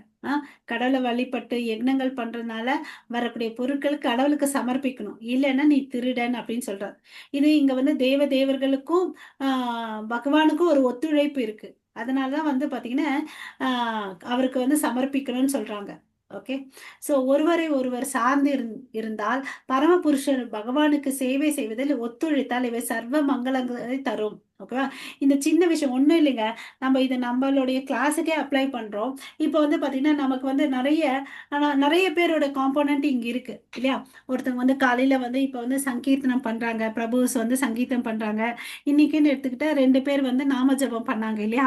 கடவுளை வழிபட்டு யக்னங்கள் பண்றதுனால வரக்கூடிய பொருட்கள் கடவுளுக்கு சமர்ப்பிக்கணும், இல்லைன்னா நீ திருடன் அப்படின்னு சொல்றாரு. இது இங்க வந்து தேவர்களுக்கும் பகவானுக்கும் ஒரு ஒத்துழைப்பு இருக்கு. அதனாலதான் வந்து பாத்தீங்கன்னா அவருக்கு வந்து சமர்ப்பிக்கணும்னு சொல்றாங்க. ஓகே, சோ ஒருவரை ஒருவர் சார்ந்து இருந்தால் பரமபுருஷர் பகவானுக்கு சேவை செய்வதில் ஒத்துழைத்தால் இவை சர்வ மங்களங்களை தரும். ஓகேவா, இந்த சின்ன விஷயம் ஒண்ணும் இல்லைங்க, நம்ம இதை நம்மளுடைய கிளாஸுக்கே அப்ளை பண்றோம். இப்போ வந்து பாத்தீங்கன்னா நமக்கு வந்து நிறைய பேரோட காம்போனன்ட் இங்க இருக்கு இல்லையா. ஒருத்தவங்க வந்து காலையில வந்து இப்ப வந்து சங்கீர்த்தனம் பண்றாங்க, பிரபுஸ் வந்து சங்கீதம் பண்றாங்க. இன்னைக்குன்னு எடுத்துக்கிட்டா 2 பேர் வந்து நாம ஜபம் பண்ணாங்க இல்லையா.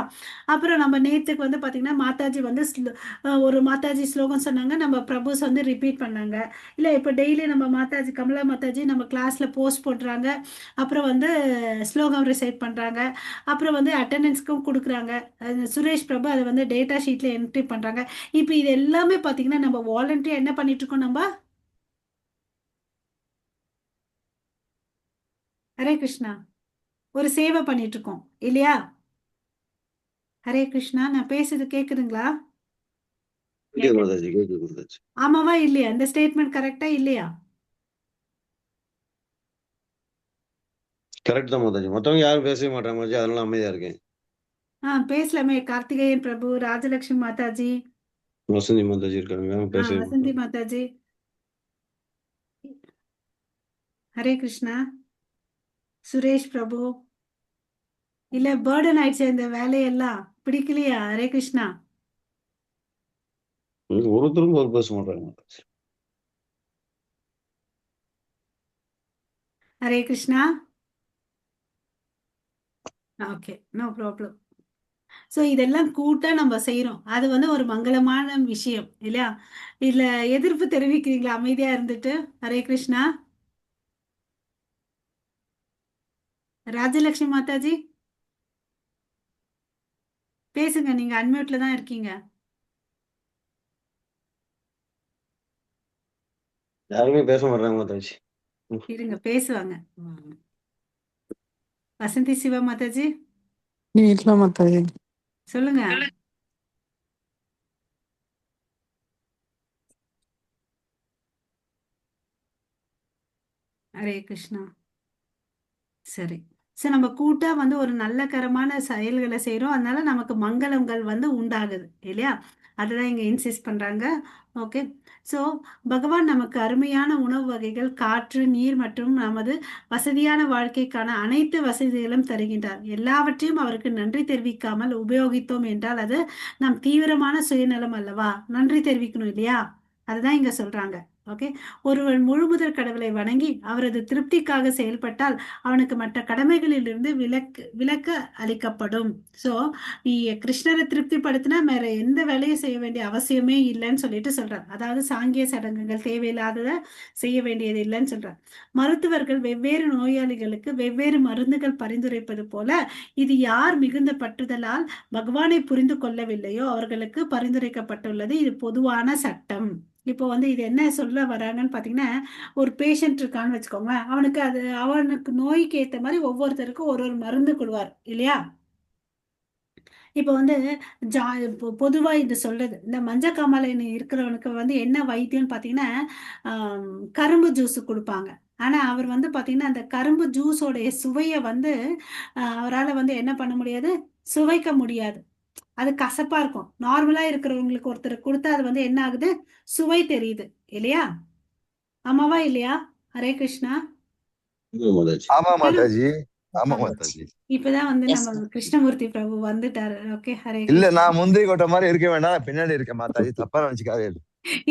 அப்புறம் நம்ம நேத்துக்கு வந்து பாத்தீங்கன்னா மாதாஜி வந்து ஒரு மாதாஜி ஸ்லோகம் சொன்னாங்க, நம்ம பிரபுஸ் வந்து ரிப்பீட் பண்ணாங்க இல்ல. இப்ப டெய்லி நம்ம மாதாஜி கமலா மாதாஜி நம்ம கிளாஸ்ல போஸ்ட் போடுறாங்க, அப்புறம் வந்து ஸ்லோகம் ரிசைட் பண்றாங்க, அப்புறம் வந்து அட்டெண்டன்ஸ்க்கும் கொடுக்குறாங்க. சுரேஷ் பிரபு அதை வந்து டேட்டா ஷீட்ல என்ட்ரி பண்றாங்க. இப்போ இது எல்லாமே பாத்தீங்கன்னா நம்ம வாலண்டியர் என்ன பண்ணிட்டு இருக்கோம், நம்ம ஹரே கிருஷ்ணா ஒரு சேவை பண்ணிட்டு இருக்கோம் இல்லையா. ஹரே கிருஷ்ணா, நான் பேசுறது கேக்குதுங்களா? மாதாஜி கேக்குது மாதாஜி. ஆமாவா இல்லையா, இந்த ஸ்டேட்மெண்ட் கரெக்டா இல்லையா? கரெக்ட் தான் மாதாஜி. மத்தவங்க யாரும் பேசவே மாட்டாங்க மாதாஜி, அதனால அமைதியா இருக்கேன். பேசலாமே. கார்த்திகேயன் பிரபு, ராஜலட்சுமி மாதாஜி, வசந்தி மாதாஜி இருக்காங்க, பேசவே வசந்தி மாட்டாங்க. மாதாஜி. ஹரே கிருஷ்ணா. சுரேஷ் பிரபு, இல்ல பேர்டன் ஆயிடுச்சு இந்த வேலையெல்லாம், பிடிக்கலையா? ஹரே கிருஷ்ணா. ஒருத்தரும் ஒரு பேச மாட்டாங்க மாதாஜி. Hare Krishna. Okay, no problem. So இதெல்லாம் கூட்டா நம்ம செய்யறோம், அது வந்து ஒரு மங்களமான விஷயம் இல்லையா. இதுல எதிர்ப்பு தெரிவிக்கிறீங்களா அமைதியா இருந்துட்டு? ஹரே கிருஷ்ணா. ராஜலட்சுமி மாதாஜி பேசுங்க, நீங்க அன்மியூட்ல தான் இருக்கீங்க. யாருமே பேச மாட்டாங்க மாதாஜி. இருங்க, பேசுவாங்க. வசந்தி சிவா மாதாஜி இல்ல மாதாஜி. சொல்லுங்க. ஹரே கிருஷ்ணா. சரி, சோ நம்ம கூட்டா வந்து ஒரு நல்ல கரமான செயல்களை செய்யறோம், அதனால நமக்கு மங்களங்கள் வந்து உண்டாகுது இல்லையா. அதுதான் இங்க இன்சிஸ்ட் பண்றாங்க. ஓகே, சோ பகவான் நமக்கு அருமையான உணவு வகைகள், காற்று, நீர் மற்றும் நமது வசதியான வாழ்க்கைக்கான அனைத்து வசதிகளும் தருகின்றார். எல்லாவற்றையும் அவருக்கு நன்றி தெரிவிக்காமல் உபயோகித்தோம் என்றால் அது நம் தீவிரமான சுயநலம் அல்லவா. நன்றி தெரிவிக்கணும் இல்லையா, அதுதான் இங்க சொல்றாங்க. ஓகே, ஒருவன் முழுமுதற் கடவுளை வணங்கி அவரது திருப்திக்காக செயல்பட்டால் அவனுக்கு மற்ற கடமைகளிலிருந்து விலக்கு அளிக்கப்படும். சோ நீ கிருஷ்ணரை திருப்திப்படுத்தினா வேற எந்த வேலையும் செய்ய வேண்டிய அவசியமே இல்லைன்னு சொல்லிட்டு சொல்றார். அதாவது சாங்கிய சடங்குகள் தேவையில்லாதத செய்ய வேண்டியது இல்லைன்னு சொல்றார். மருத்துவர்கள் வெவ்வேறு நோயாளிகளுக்கு வெவ்வேறு மருந்துகள் பரிந்துரைப்பது போல இது யார் மிகுந்த பற்றுதலால் பகவானை புரிந்து கொள்ளவில்லையோ அவர்களுக்கு பரிந்துரைக்கப்பட்டுள்ளது. இது பொதுவான சட்டம். இப்போ வந்து இது என்ன சொல்ல வராங்கன்னு பாத்தீங்கன்னா, ஒரு பேஷண்ட் இருக்கான்னு வச்சுக்கோங்க, அவனுக்கு நோய்க்கு ஏத்த மாதிரி ஒவ்வொருத்தருக்கும் ஒரு ஒரு மருந்து கொடுவார் இல்லையா. இப்போ வந்து பொதுவா இது சொல்றது, இந்த மஞ்சக்காமலை இருக்கிறவனுக்கு வந்து என்ன வைத்தியம்னு பாத்தீங்கன்னா கரும்பு ஜூஸ் கொடுப்பாங்க. ஆனா அவர் வந்து பாத்தீங்கன்னா அந்த கரும்பு ஜூஸோடைய சுவையை வந்து அவரால் வந்து என்ன பண்ண முடியாது, சுவைக்க முடியாது அது கசப்பா இருக்கும். நார்மலா இருக்கிறவங்களுக்கு ஒருத்தர் கொடுத்தா அது வந்து என்ன ஆகுது, சுவை தெரியுது இல்லையா? ஆமாவா இல்லையா? ஹரே கிருஷ்ணா. ஆமா மாதாஜி. ஆமா மேலும் மாதாஜி, ஆமா மாதாஜி. இப்பதான் வந்து எஸ் நம்ம கிருஷ்ணமூர்த்தி பிரபு வந்துட்டாரு. ஓகே, ஹரே இல்ல, கிருஷ்ணா. நான் முந்திரி கொட்டை மாதிரி இருக்க வேண்டாம், நான் பின்னாடி இருக்கேன் மாதாஜி, தப்பா நினைச்சுக்காதே.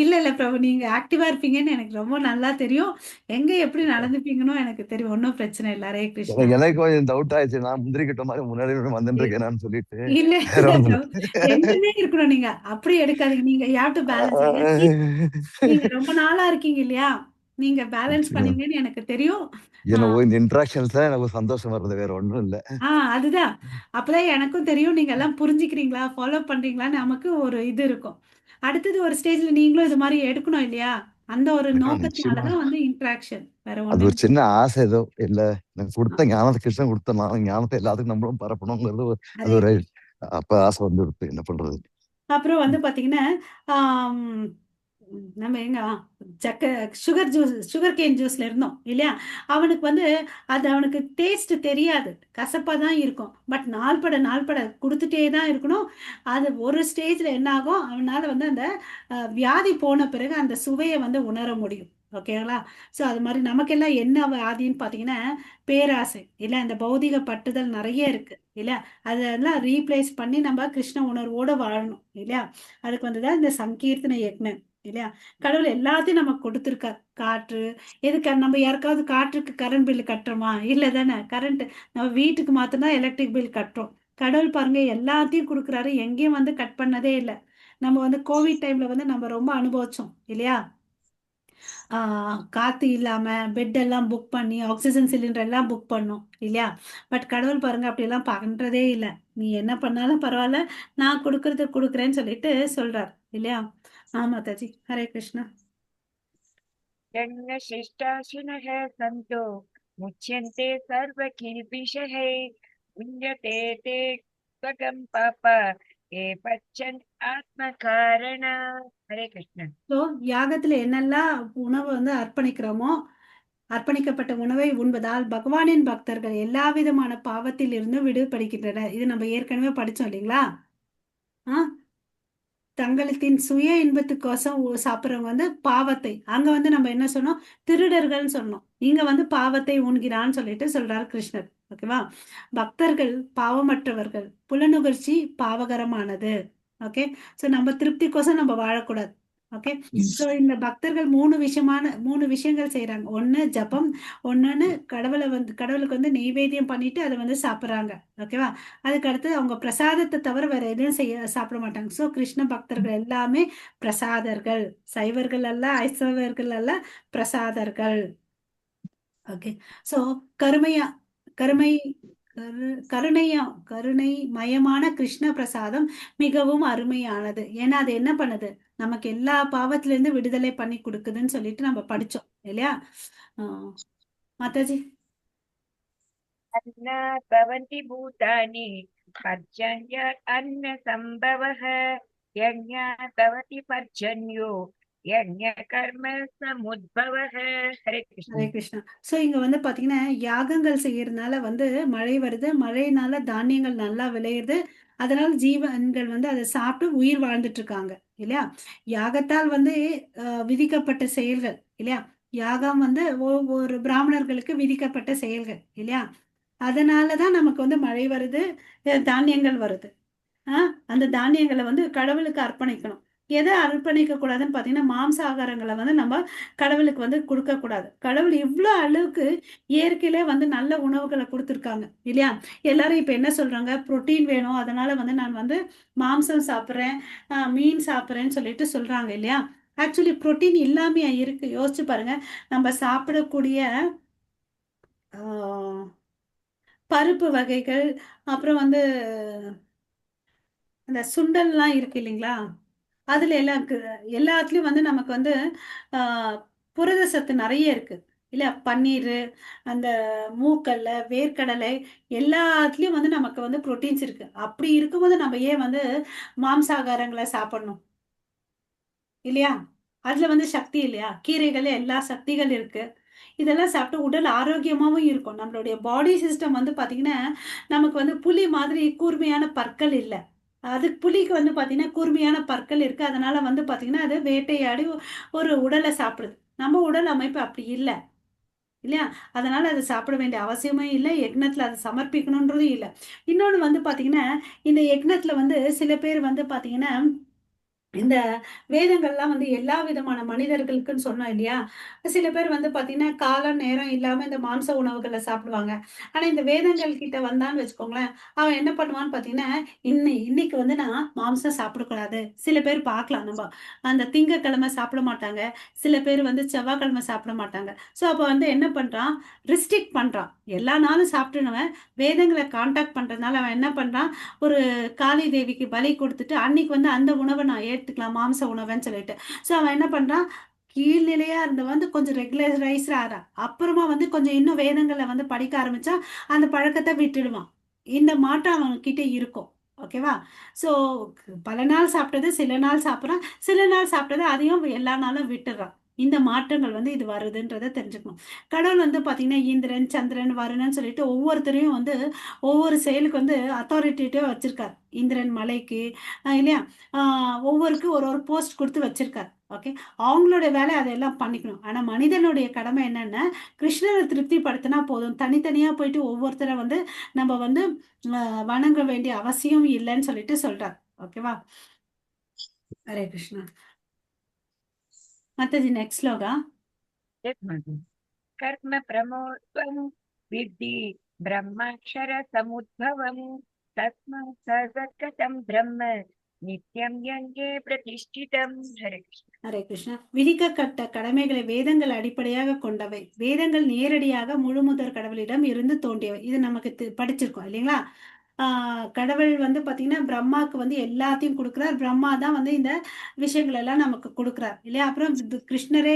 இல்ல பிரபு, நீங்க ஆக்டிவா இருப்பீங்கன்னு எனக்கு ரொம்ப நல்லா தெரியும். எங்க எப்படி நடந்துப்பீங்கன்னு எனக்கு தெரியும். ஒன்றும் பிரச்சனை இல்லை. ஹரே கிருஷ்ணா. எனக்கு கொஞ்சம் டவுட் ஆயிடுச்சு, நான் முந்திரி கொட்டை மாதிரி முன்னாடி வந்துட்டு இருக்கேனான்னு சொல்லிட்டு. இல்ல வேற ஒண்ணும் இல்ல. பிரபு, ரெண்டுமே இருக்கணும். நீங்க அப்படி எடுக்காதீங்க. நீங்க யூ ஹேவ் டு பேலன்ஸ். நீங்க ரொம்ப நாளா இருக்கீங்க இல்லையா? நீங்க பேலன்ஸ் பண்ணுவீங்கன்னு எனக்கு தெரியும். என்ன இந்த இன்ட்ராக்ஷன்ஸ் தான் எனக்கு சந்தோஷம் வருது, வேற ஒண்ணும் இல்ல. அதுதான். அப்பதான் எனக்கும் தெரியும் நீங்க எல்லாம் புரிஞ்சுக்கிறீங்களா, ஃபாலோ பண்றீங்களான்னு நமக்கு ஒரு இது இருக்கும். அடுத்தது ஒரு ஸ்டேஜ்ல நீங்களும் இது மாதிரி எடுக்கணும் இல்லையா? அந்த ஒரு நிச்சயமா. நோக்கத்தினாலதான் வந்து இன்ட்ராக்ஷன், வேற அது ஒண்ணும் ஒரு சின்ன ஆசை ஏதோ இல்ல, எனக்கு கொடுத்த ஞானத்தை, கிருஷ்ணன் கொடுத்த ஞானத்தை எல்லாத்துக்கும் நம்மளும் பரப்பணுங்கிறது அது ஒரு அப்ப ஆசை வந்துடுது, என்ன பண்றது. அப்புறம் வந்து பாத்தீங்கன்னா, ஆம், நம்ம எங்க சுகர் கேன் ஜூஸ்ல இருந்தோம் இல்லையா? அவனுக்கு வந்து அது அவனுக்கு டேஸ்ட் தெரியாது, கசப்பா தான் இருக்கும். பட் நாள்பட கொடுத்துட்டே தான் இருக்கணும். அது ஒரு ஸ்டேஜ்ல என்ன ஆகும், அவனால வந்து அந்த வியாதி போன பிறகு அந்த சுவையை வந்து உணர முடியும். ஓகேங்களா? ஸோ அது மாதிரி நமக்கெல்லாம் என்ன வியாதின்னு பார்த்தீங்கன்னா, பேராசை இல்லை, அந்த பௌதிக பட்டுதல் நிறைய இருக்கு இல்லையா? அதெல்லாம் ரீப்ளேஸ் பண்ணி நம்ம கிருஷ்ண உணர்வோட வாழணும் இல்லையா? அதுக்கு வந்துதான் இந்த சங்கீர்த்தன யக்ஞம் இல்லையா? கடவுள் எல்லாத்தையும் நமக்கு கொடுத்துருக்கார். காற்று, எதுக்கு நம்ம யாருக்காவது காற்றுக்கு கரண்ட் பில் கட்டுறோமா? இல்லை தானே. கரண்ட் நம்ம வீட்டுக்கு மாத்திரம் எலக்ட்ரிக் பில் கட்டுறோம். கடவுள் பாருங்க எல்லாத்தையும் கொடுக்குறாரு, எங்கேயும் வந்து கட் பண்ணதே இல்லை. நம்ம வந்து கோவிட் டைம்ல வந்து நம்ம ரொம்ப அனுபவிச்சோம் இல்லையா? காத்து இல்லாம பெட் எல்லாம் புக் பண்ணி ஆக்சிஜன் சிலிண்டர் எல்லாம் புக் பண்ணோம் இல்லையா? பட் கடவுள் பாருங்க அப்படியெல்லாம் பண்றதே இல்லை. நீ என்ன பண்ணாலும் பரவாயில்ல, நான் கொடுக்கறத கொடுக்குறேன்னு சொல்லிட்டு சொல்றார் இல்லையா? மாதாஜி, ஹரே கிருஷ்ணா. जन्म शिष्टाशिनः सन्तो मुच्यन्ते सर्वकिल्बिषः पुण्यते ते स्वगं पाप ये पच्छन् आत्मकारण. हरे कृष्ण. ஸோ யாகத்துல என்னெல்லாம் உணவு வந்து அர்ப்பணிக்கிறோமோ, அர்ப்பணிக்கப்பட்ட உணவை உண்பதால் பகவானின் பக்தர்கள் எல்லா விதமான பாவத்தில் இருந்து விடுபடுகின்றனர். இது நம்ம ஏற்கனவே படிச்சோம் இல்லைங்களா? தங்களத்தின் சுய இன்பத்துக்கோசம் சாப்பிட்றவங்க வந்து பாவத்தை, அங்க வந்து நம்ம என்ன சொன்னோம், திருடர்கள்னு சொன்னோம். இங்க வந்து பாவத்தை உண்கிறான்னு சொல்லிட்டு சொல்றாரு கிருஷ்ணர். ஓகேவா? பக்தர்கள் பாவமற்றவர்கள், புலனுகர்ச்சி பாவகரமானது. ஓகே, ஸோ நம்ம திருப்திக்கோசம் நம்ம வாழக்கூடாது. ஓகே, ஸோ இந்த பக்தர்கள் மூணு விஷயங்கள் செய்யறாங்க. ஒண்ணு ஜபம், ஒண்ணுன்னு கடவுளுக்கு வந்து நெய்வேத்தியம் பண்ணிட்டு அதை வந்து சாப்பிட்றாங்க. ஓகேவா? அதுக்கு அடுத்து அவங்க பிரசாதத்தை தவிர வேற எதுவும் சாப்பிட மாட்டாங்க. ஸோ கிருஷ்ண பக்தர்கள் எல்லாமே பிரசாதர்கள், சைவர்கள் அல்ல, ஐசவர்கள் அல்ல, பிரசாதர்கள். ஓகே, ஸோ கருமையா கருமை கருணை மயமான கிருஷ்ண பிரசாதம் மிகவும் அருமையானது. ஏன்னா அது என்ன பண்ணுது, நமக்கு எல்லா பாவத்துல இருந்து விடுதலை பண்ணி கொடுக்குதுன்னு சொல்லிட்டு நம்ம படிச்சோம் இல்லையா? மாதாஜி. अन्ना भवन्ति भूतानि पर्जन्यात् अन्न सम्भवः यज्ञात् भवति पर्जन्यो यज्ञ कर्म समुद्भवः. हरे कृष्ण. ஹரே கிருஷ்ணா. ஸோ இங்க வந்து பாத்தீங்கன்னா யாகங்கள் செய்யறதுனால வந்து மழை வருது, மழையினால தானியங்கள் நல்லா விளையுது, அதனால ஜீவன்கள் வந்து அதை சாப்பிட்டு உயிர் வாழ்ந்துட்டு இருக்காங்க இல்லையா? யாகத்தால் வந்து விதிக்கப்பட்ட செயல்கள் இல்லையா? யாகம் வந்து ஒவ்வொரு பிராமணர்களுக்கு விதிக்கப்பட்ட செயல்கள் இல்லையா? அதனாலதான் நமக்கு வந்து மழை வருது, தானியங்கள் வருது. அந்த தானியங்களை வந்து கடவுளுக்கு அர்ப்பணிக்கணும். எதை அர்ப்பணிக்க கூடாதுன்னு பாத்தீங்கன்னா, மாംസ ஆகாரங்களை வந்து நம்ம கடவுளுக்கு வந்து கொடுக்க கூடாது. கடவுள் இவ்வளவு அளவுக்கு இயற்கையிலே வந்து நல்ல உணவுகளை கொடுத்துருக்காங்க இல்லையா? எல்லாரும் இப்ப என்ன சொல்றாங்க, புரோட்டீன் வேணும், அதனால வந்து நான் வந்து மாംசம் சாப்பிட்றேன், மீன் சாப்பிட்றேன்னு சொல்லிட்டு சொல்றாங்க இல்லையா? ஆக்சுவலி புரோட்டீன் இல்லாமையா இருக்கு? யோசிச்சு பாருங்க. நம்ம சாப்பிடக்கூடிய பருப்பு வகைகள், அப்புறம் வந்து அந்த சுண்டல்லாம் இருக்கு இல்லைங்களா? அதுல எல்லாம் எல்லாத்துலயும் வந்து நமக்கு வந்து புரத சத்து நிறைய இருக்கு இல்ல? பன்னீர், அந்த மூக்கல்ல, வேர்க்கடலை, எல்லாத்துலயும் வந்து நமக்கு வந்து புரோட்டீன்ஸ் இருக்கு. அப்படி இருக்கும்போது நம்ம ஏன் வந்து மாംസാகாரங்களை சாப்பிடணும் இல்லையா? அதுல வந்து சக்தி இல்லையா? கீரைகள்ல எல்லா சக்திகள் இருக்கு. இதெல்லாம் சாப்பிட்டு உடல் ஆரோக்கியமாவும் இருக்கும். நம்மளுடைய பாடி சிஸ்டம் வந்து பாத்தீங்கன்னா, நமக்கு வந்து புலி மாதிரி கூர்மையான பற்கள் இல்லை அதுக்கு புலிக்கு வந்து பார்த்தீங்கன்னா கூர்மையான பற்கள் இருக்கு. அதனால வந்து பார்த்தீங்கன்னா அது வேட்டையாடி ஒரு உடலை சாப்பிடுது. நம்ம உடல் அமைப்பு அப்படி இல்லை இல்லையா? அதனால அது சாப்பிட வேண்டிய அவசியமே இல்லை. யக்னத்துல அதை சமர்ப்பிக்கணுன்றதும் இல்லை. இன்னொன்று வந்து பார்த்தீங்கன்னா இந்த யக்னத்துல வந்து சில பேர் வந்து பார்த்தீங்கன்னா இந்த வேதங்கள்லாம் வந்து எல்லா விதமான மனிதர்களுக்குன்னு சொன்னோம் இல்லையா? சில பேர் வந்து பார்த்தீங்கன்னா, காலம், நேரம் இல்லாம இந்த மாംச உணவுகள சாப்பிடுவாங்க. ஆனா, இந்த வேதங்கள் கிட்ட வந்தான்னு வச்சுக்கோங்களேன், அவன் என்ன பண்ணுவான்னு பார்த்தீங்கன்னா, இன்னைக்கு வந்து நான் மாംசம் சாப்பிடக்கூடாது. சில பேர் பார்க்கலாம் நம்ப. அந்த திங்கட்கிழமை சாப்பிட மாட்டாங்க. சில பேர் வந்து செவ்வாய்க்கிழமை சாப்பிட மாட்டாங்க. ஸோ, அப்ப வந்து என்ன பண்றான், ரெஸ்ட்ரிக்ட் பண்றான். எல்லா நாளும் சாப்பிட்டுனவன் வேதங்கள கான்டாக்ட் பண்றதுனால அவன் என்ன பண்றான், ஒரு காளி தேவிக்கு பலி கொடுத்துட்டு அன்னைக்கு வந்து அந்த உணவை நான் ஏத்துக்கலாம் மாംச உணவுன்னு சொல்லிட்டு. ஸோ அவன் என்ன பண்றான், கீழ்நிலையா இருந்த வந்து கொஞ்சம் ரெகுலரைஸ்ட் ஆறான். அப்புறமா வந்து கொஞ்சம் இன்னும் வேதங்களை வந்து படிக்க ஆரம்பிச்சா அந்த பழக்கத்தை விட்டுடுவான். இந்த மாற்றம் அவன்கிட்ட இருக்கும். ஓகேவா? ஸோ பல நாள் சாப்பிட்டது சில நாள் சாப்பிட்றான், சில நாள் சாப்பிட்டது அதையும் எல்லா நாளும் விட்டுறான். இந்த மாற்றங்கள் வந்து இது வருதுன்றதை தெரிஞ்சுக்கணும். கடவுள் வந்து பார்த்தீங்கன்னா இந்திரன், சந்திரன், வருணன் சொல்லிட்டு ஒவ்வொருத்தரையும் வந்து ஒவ்வொரு செயலுக்கு வந்து அத்தாரிட்டேட்டிவா வச்சிருக்காரு. இந்திரன் மலைக்கு இல்லையா? ஒவ்வொருக்கும் ஒரு ஒரு போஸ்ட் கொடுத்து வச்சிருக்காரு. ஓகே, அவங்களோட வேலை அதெல்லாம் பண்ணிக்கணும். ஆனா மனிதனுடைய கடமை என்னன்னா கிருஷ்ணரை திருப்திப்படுத்தினா போதும். தனித்தனியா போயிட்டு ஒவ்வொருத்தரை வந்து நம்ம வந்து வணங்க வேண்டிய அவசியம் இல்லைன்னு சொல்லிட்டு சொல்றாரு. ஓகேவா? ஹரே கிருஷ்ணா. மத்தது நெக்ஸ்ட் ஸ்லோகா. कर्म प्रमोत्वं विद्धि ब्रह्माक्षर समुद्भवं तस्मात् सर्वगतं ब्रह्म नित्यं यज्ञे प्रतिष्ठितं. हरे कृष्ण. ஹரே கிருஷ்ணா. விதிக்கப்பட்ட கடமைகளை வேதங்கள் அடிப்படையாக கொண்டவை. வேதங்கள் நேரடியாக முழுமுதற் கடவுளிடம் இருந்து தோன்றியவை. இது நமக்கு படிச்சிருக்கோம் இல்லைங்களா? கடவுள் வந்து பார்த்தீங்கன்னா பிரம்மாவுக்கு வந்து எல்லாத்தையும் கொடுக்குறார். பிரம்மா தான் வந்து இந்த விஷயங்கள் எல்லாம் நமக்கு கொடுக்குறார் இல்லையா? அப்புறம் இது கிருஷ்ணரே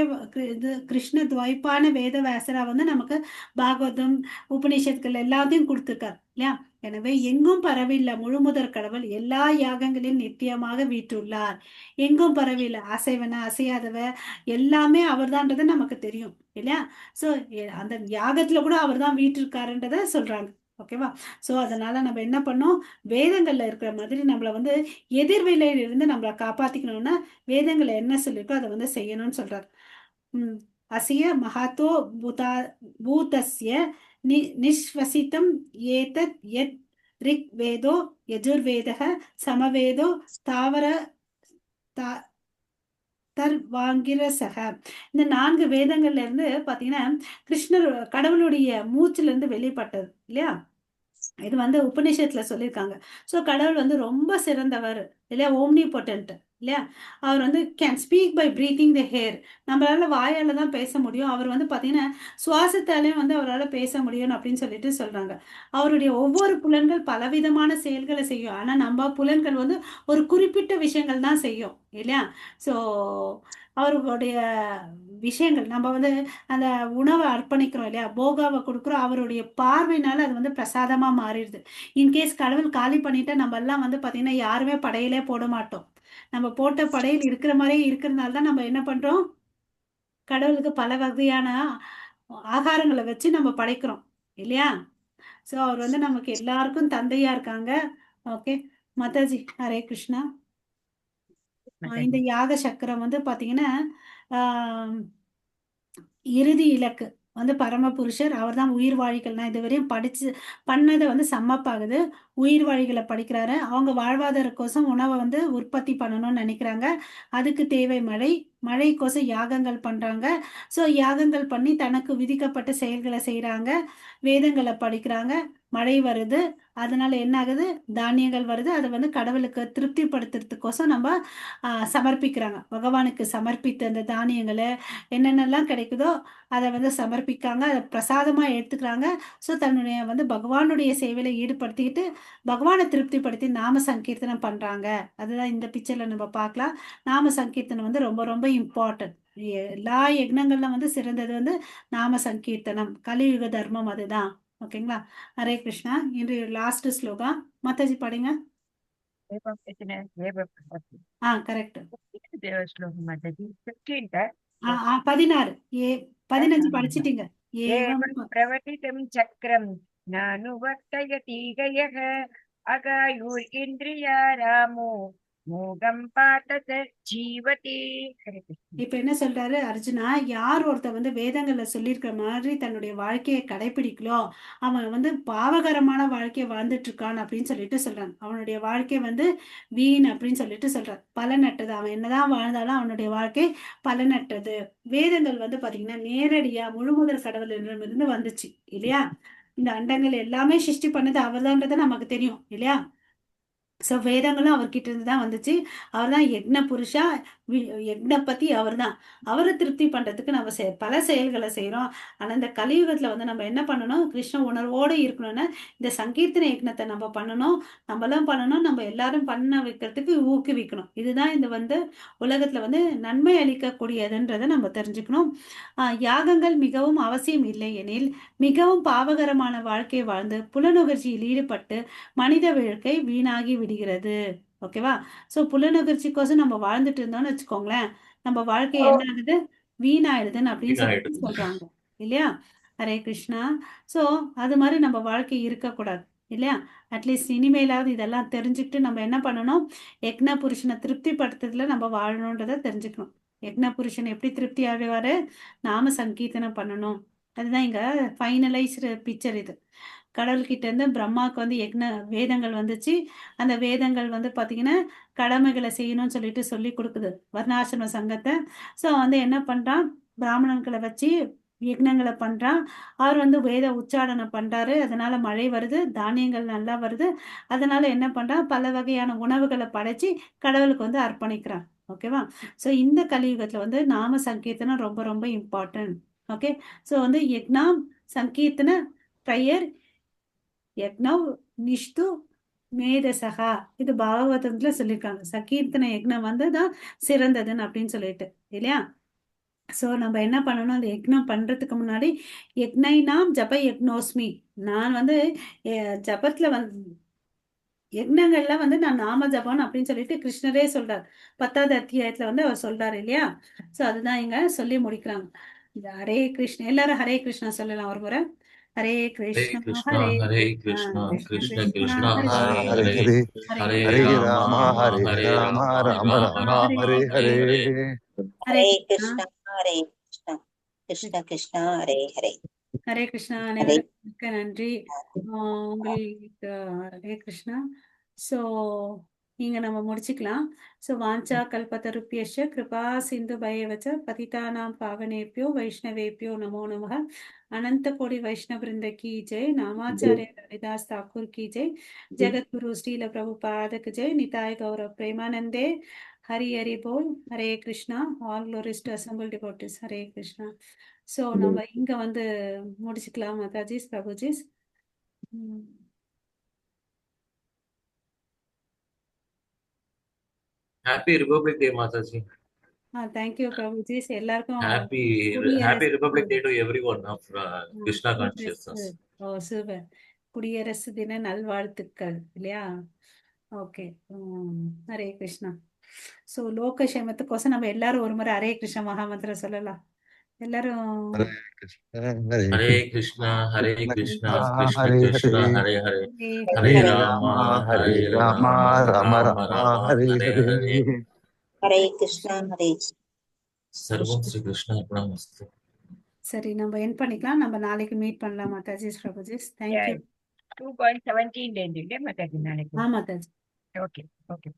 இது கிருஷ்ண துவைப்பான வேதவியாசரா வந்து நமக்கு பாகவதம், உபநிஷத்துக்கள் எல்லாத்தையும் கொடுத்துருக்கார் இல்லையா? எனவே எங்கும் பரவில்ல முழுமுதற் கடவுள் எல்லா யாகங்களிலும் நித்தியமாக வீற்றுள்ளார். எங்கும் பரவில்ல அசைவன அசையாதவ எல்லாமே அவர்தான்றது நமக்கு தெரியும் இல்லையா? ஸோ அந்த யாகத்துல கூட அவர் தான் வீற்றிருக்காருன்றத சொல்றாங்க. ஓகேவா? ஸோ அதனால நம்ம என்ன பண்ணோம், வேதங்கள்ல இருக்கிற மாதிரி நம்மள வந்து எதிர்வினையில இருந்து நம்மளை காப்பாத்திக்கணும்னா வேதங்களை என்ன சொல்லிருக்கோ அதை வந்து செய்யணும்னு சொல்றாரு. அசிய மகாத்தோ பூதஸ்ய நிஸ்வசிதம் ஏதத் யத் ரிக் வேதோ யஜுர்வேதः சமவேதோ தாவர தர்வாங்கிரசக. இந்த 4 வேதங்கள்ல இருந்து பாத்தீங்கன்னா கிருஷ்ணர் கடவுளுடைய மூச்சுல இருந்து வெளிப்பட்டது இல்லையா? இது வந்து உபநிஷத்துல சொல்லியிருக்காங்க. ஸோ கடவுள் வந்து ரொம்ப சிறந்தவர் இல்லையா? ஓம்னி பொட்டன்ட் இல்லையா? அவர் வந்து can speak by breathing the hair. நம்மளால வாயால தான் பேச முடியும். அவர் வந்து பார்த்தீங்கன்னா சுவாசத்தாலையும் வந்து அவரால் பேச முடியும் அப்படின்னு சொல்லிட்டு சொல்றாங்க. அவருடைய ஒவ்வொரு புலன்கள் பலவிதமான செயல்களை செய்யும். ஆனால் நம்ம புலன்கள் வந்து ஒரு குறிப்பிட்ட விஷயங்கள் தான் செய்யும் இல்லையா? ஸோ அவர்களுடைய விஷயங்கள் நம்ம வந்து அந்த உணவை அர்ப்பணிக்கிறோம் இல்லையா? போகாவை கொடுக்குறோம். அவருடைய பார்வையினால அது வந்து பிரசாதமா மாறிடுது. இன்கேஸ் கடவுள் காலி பண்ணிட்டா நம்ம எல்லாம் வந்து பார்த்தீங்கன்னா யாருமே படையிலே போட மாட்டோம். நம்ம போட்ட படையில் இருக்கிற மாதிரியே இருக்கிறதுனால தான் நம்ம என்ன பண்றோம், கடவுளுக்கு பல வகையான ஆகாரங்களை வச்சு நம்ம படைக்கிறோம் இல்லையா? ஸோ அவர் வந்து நமக்கு எல்லாருக்கும் தந்தையா இருக்காங்க. ஓகே மாதாஜி, ஹரே கிருஷ்ணா. இந்த யாக சக்கரம் வந்து பார்த்தீங்கன்னா இறுதி இலக்கு வந்து பரமபுருஷர். அவர் தான் உயிர் வாழிகள்னா இதுவரையும் படிச்சு பண்ணதை வந்து சம்மப்பாகுது. உயிர் வாழிகளை படிக்கிறாரு. அவங்க வாழ்வாதாரக்கோசம் உணவை வந்து உற்பத்தி பண்ணணும்னு நினைக்கிறாங்க. அதுக்கு தேவை மழை. மழைக்கோசம் யாகங்கள் பண்றாங்க. ஸோ யாகங்கள் பண்ணி தனக்கு விதிக்கப்பட்ட செயல்களை செய்யறாங்க. வேதங்களை படிக்கிறாங்க. மழை வருது. அதனால என்ன ஆகுது, தானியங்கள் வருது. அதை வந்து கடவுளுக்கு திருப்திப்படுத்துறதுக்கோசம் நம்ம சமர்ப்பிக்கிறாங்க. பகவானுக்கு சமர்ப்பித்த அந்த தானியங்களை என்னென்னலாம் கிடைக்குதோ அதை வந்து சமர்ப்பிக்காங்க. அதை பிரசாதமா எடுத்துக்கிறாங்க. ஸோ தன்னுடைய வந்து பகவானுடைய சேவையில ஈடுபடுத்திக்கிட்டு பகவானை திருப்திப்படுத்தி நாம சங்கீர்த்தனம் பண்றாங்க. அதுதான் இந்த பிக்சர்ல நம்ம பார்க்கலாம். நாம சங்கீர்த்தனம் வந்து ரொம்ப ரொம்ப இம்பார்ட்டன்ட். எல்லா யக்னங்கள்ல வந்து சிறந்தது வந்து நாம சங்கீர்த்தனம். கலியுக தர்மம் அதுதான். ஓகேங்களா? ஹரே கிருஷ்ணா. இன்று லாஸ்ட் ஸ்லோகா மாதாஜி படிங்க. கரெக்ட். 16 15 படிச்சிட்டீங்க. ஏவம் பிரவர்த்திதம் சக்கரம் நானுவர்த்தயதி கயः அகாயுர் இந்திரியா ராமோ மோகம் பார்த்தத ஜீவதி. ஹரே கிருஷ்ணா. இப்ப என்ன சொல்றாரு அர்ஜுனா, யார் ஒருத்தன் வந்து வேதங்கள்ல சொல்லியிருக்கிற மாதிரி தன்னுடைய வாழ்க்கையை கடைபிடிக்கலோ அவன் வந்து பாவகரமான வாழ்க்கையை வாழ்ந்துட்டு இருக்கான் அப்படின்னு சொல்லிட்டு சொல்றான். அவனுடைய வாழ்க்கை வந்து வீண் அப்படின்னு சொல்லிட்டு சொல்றான். பலனற்றது. அவன் என்னதான் வாழ்ந்தாலும் அவனுடைய வாழ்க்கை பலனற்றது. வேதங்கள் வந்து பாத்தீங்கன்னா நேரடியா முழுமுதல் கடவுளிடமிருந்து வந்துச்சு இல்லையா? இந்த அண்டங்கள் எல்லாமே சிருஷ்டி பண்ணது அவர்தான்றது நமக்கு தெரியும் இல்லையா? ஸோ வேதங்களும் அவர்கிட்ட இருந்து தான் வந்துச்சு. அவர் தான் யக்ன புருஷா. யக்னபதி அவர் தான். அவரை திருப்தி பண்றதுக்கு நம்ம பல செயல்களை செய்கிறோம். ஆனால் இந்த கலியுகத்தில் வந்து நம்ம என்ன பண்ணணும்? கிருஷ்ண உணர்வோடு இருக்கணும்னா இந்த சங்கீர்த்தன யக்னத்தை நம்ம பண்ணணும். நம்மளும் பண்ணணும், நம்ம எல்லாரும் பண்ண வைக்கிறதுக்கு ஊக்குவிக்கணும். இதுதான் இந்த வந்து உலகத்தில் வந்து நன்மை அளிக்கக்கூடியதுன்றதை நம்ம தெரிஞ்சுக்கணும். யாகங்கள் மிகவும் அவசியம் இல்லை எனில் மிகவும் பாவகரமான வாழ்க்கை வாழ்ந்து புலனுகர்ச்சியில் ஈடுபட்டு மனித வாழ்க்கை வீணாகி விடுகிறது. ஓகேவா? ஸோ புலனுகர்ச்சிக்கோசம் நம்ம வாழ்ந்துட்டு இருந்தோம்னு வச்சுக்கோங்களேன், நம்ம வாழ்க்கை என்ன ஆகுது? வீணாயிடுதுன்னு அப்படின்னு சொல்லிட்டு சொல்றாங்க இல்லையா? ஹரே கிருஷ்ணா. ஸோ அது மாதிரி நம்ம வாழ்க்கை இருக்கக்கூடாது இல்லையா? அட்லீஸ்ட் இனிமேலாவது இதெல்லாம் தெரிஞ்சுக்கிட்டு நம்ம என்ன பண்ணணும்? யக்ன புருஷனை திருப்திப்படுத்துறதுல நம்ம வாழணுன்றதை தெரிஞ்சுக்கணும். யக்ன புருஷன் எப்படி திருப்தி ஆடுவாரு? நாம சங்கீர்த்தனம் பண்ணணும். அதுதான் இங்க ஃபைனலைஸ்டு பிக்சர் இது. கடவுள்கிட்ட இருந்து பிரம்மாவுக்கு வந்து வேதங்கள் வந்துச்சு. அந்த வேதங்கள் வந்து பார்த்தீங்கன்னா கடமைகளை செய்யணும்னு சொல்லிட்டு சொல்லி கொடுக்குது வர்ணாசிரம சங்கத்தை. ஸோ வந்து என்ன பண்ணுறான்? பிராமணன்களை வச்சு யக்னங்களை பண்ணுறான். அவர் வந்து வேத உச்சாரணம் பண்ணுறாரு. அதனால மழை வருது, தானியங்கள் நல்லா வருது. அதனால என்ன பண்ணுறான்? பல வகையான உணவுகளை படைச்சி கடவுளுக்கு வந்து அர்ப்பணிக்கிறான். ஓகேவா? ஸோ இந்த கலியுகத்தில் வந்து நாம சங்கீர்த்தனம் ரொம்ப ரொம்ப இம்பார்ட்டன்ட். ஓகே. ஸோ வந்து யக்னம் சங்கீர்த்தன ப்ரேயர் யக்னவ் நிஷ்து மேதசகா. இது பாகவதத்துல சொல்லியிருக்காங்க. சங்கீர்த்தன யக்னம் வந்து தான் சிறந்ததுன்னு அப்படின்னு சொல்லிட்டு இல்லையா? ஸோ நம்ம என்ன பண்ணணும்? அந்த யக்னம் பண்றதுக்கு முன்னாடி யக்னை நாம் ஜப யக்னோஸ்மி. நான் வந்து ஜபத்துல வந்து யக்னங்கள்ல வந்து நான் நாம ஜபம் அப்படின்னு சொல்லிட்டு கிருஷ்ணரே சொல்றார். 10வது அத்தியாயத்துல வந்து அவர் சொல்றாரு இல்லையா? ஸோ அதுதான் இங்க சொல்லி முடிக்கிறாங்க. இந்த ஹரே கிருஷ்ணா. எல்லாரும் ஹரே கிருஷ்ணா சொல்லலாம் ஒரு முறை. ஹரே கிருஷ்ணா ஹரே ஹரே கிருஷ்ணா கிருஷ்ணா கிருஷ்ண கிருஷ்ண கிருஷ்ணா கிருஷ்ணா ஹரே ஹரே ஹரே ஹரே ஹரே ஹரே ஹரே ஹரே ராம ராம ஹரே ஹரே ராம ராம ராம ராம ராம ராம ஹரே ஹரே ஹரே. ஹரே. ஹரே ஹரே கிருஷ்ணா. கிருஷ்ணா ஹரே கிருஷ்ணா கிருஷ்ண கிருஷ்ணா ஹரே ஹரே. ஹரே கிருஷ்ணா. ஹரே அனைவருக்கும் மிக்க நன்றி. உங்களுக்கு ஹரே கிருஷ்ணா. ஸோ இங்க நம்ம முடிச்சுக்கலாம். ஸோ வாஞ்சா கல்பத்தருப்பியஷ கிருபா சிந்து பயவச்ச பதிதானாம் பாவனேபியோ வைஷ்ணவேபியோ நமோ நமக. அனந்த கோடி வைஷ்ணவ பிருந்த கி ஜெய். நாமாச்சாரிய ஹரிதாஸ் தாக்கூர் கி ஜெய். ஜெகத்குரு ஸ்ரீல பிரபுபாதக் ஜெய். நிதாய் கௌரவ் பிரேமானந்தே. ஹரி ஹரி போல். Hare Krishna. All glories to assembled devotees. Hare Krishna. So நம்ம இங்க வந்து முடிச்சுக்கலாம் Matajis Prabhujis. Happy republic day Mataji. Thank you Prabhujis. எல்லாருக்கும் ஹாப்பி குடியரசு republic day to everyone of Krishna consciousness. Super. குடியரசு தின நல்வாழ்த்துக்கள் இல்லையா? ஓகே. ஹரே கிருஷ்ணா. ஸோ லோக சேமத்துக்கோசம் நம்ம எல்லாரும் ஒரு முறை ஹரே கிருஷ்ண மகாமந்திரம் சொல்லலாம். எல்லாரும் ஹரே கிருஷ்ணா ஹரே ஹரே கிருஷ்ணா ஹரே கிருஷ்ணா கிருஷ்ண ஹரே கிருஷ்ணா ஹரே ஹரே ஹரே ஹரே ஹரே ஹரே ராம ஹரே ஹரே ராம ராம ராம ராம ராம ராம ஹரே ஹரே ஹரே. ஹரே. ஹரே கிருஷ்ணா ஹரே சர்வம் ஸ்ரீ கிருஷ்ண அர்ப்பணமஸ்து. சரி நம்ம என் பண்ணிக்கலாம். நம்ம நாளைக்கு மீட் பண்ணலாம் மாதாஜிஸ் பிரபுஜிஸ். தேங்க்யூ. 2.17 இல்லையா மாதாஜி நாளைக்கு? மாதாஜி. Okay okay.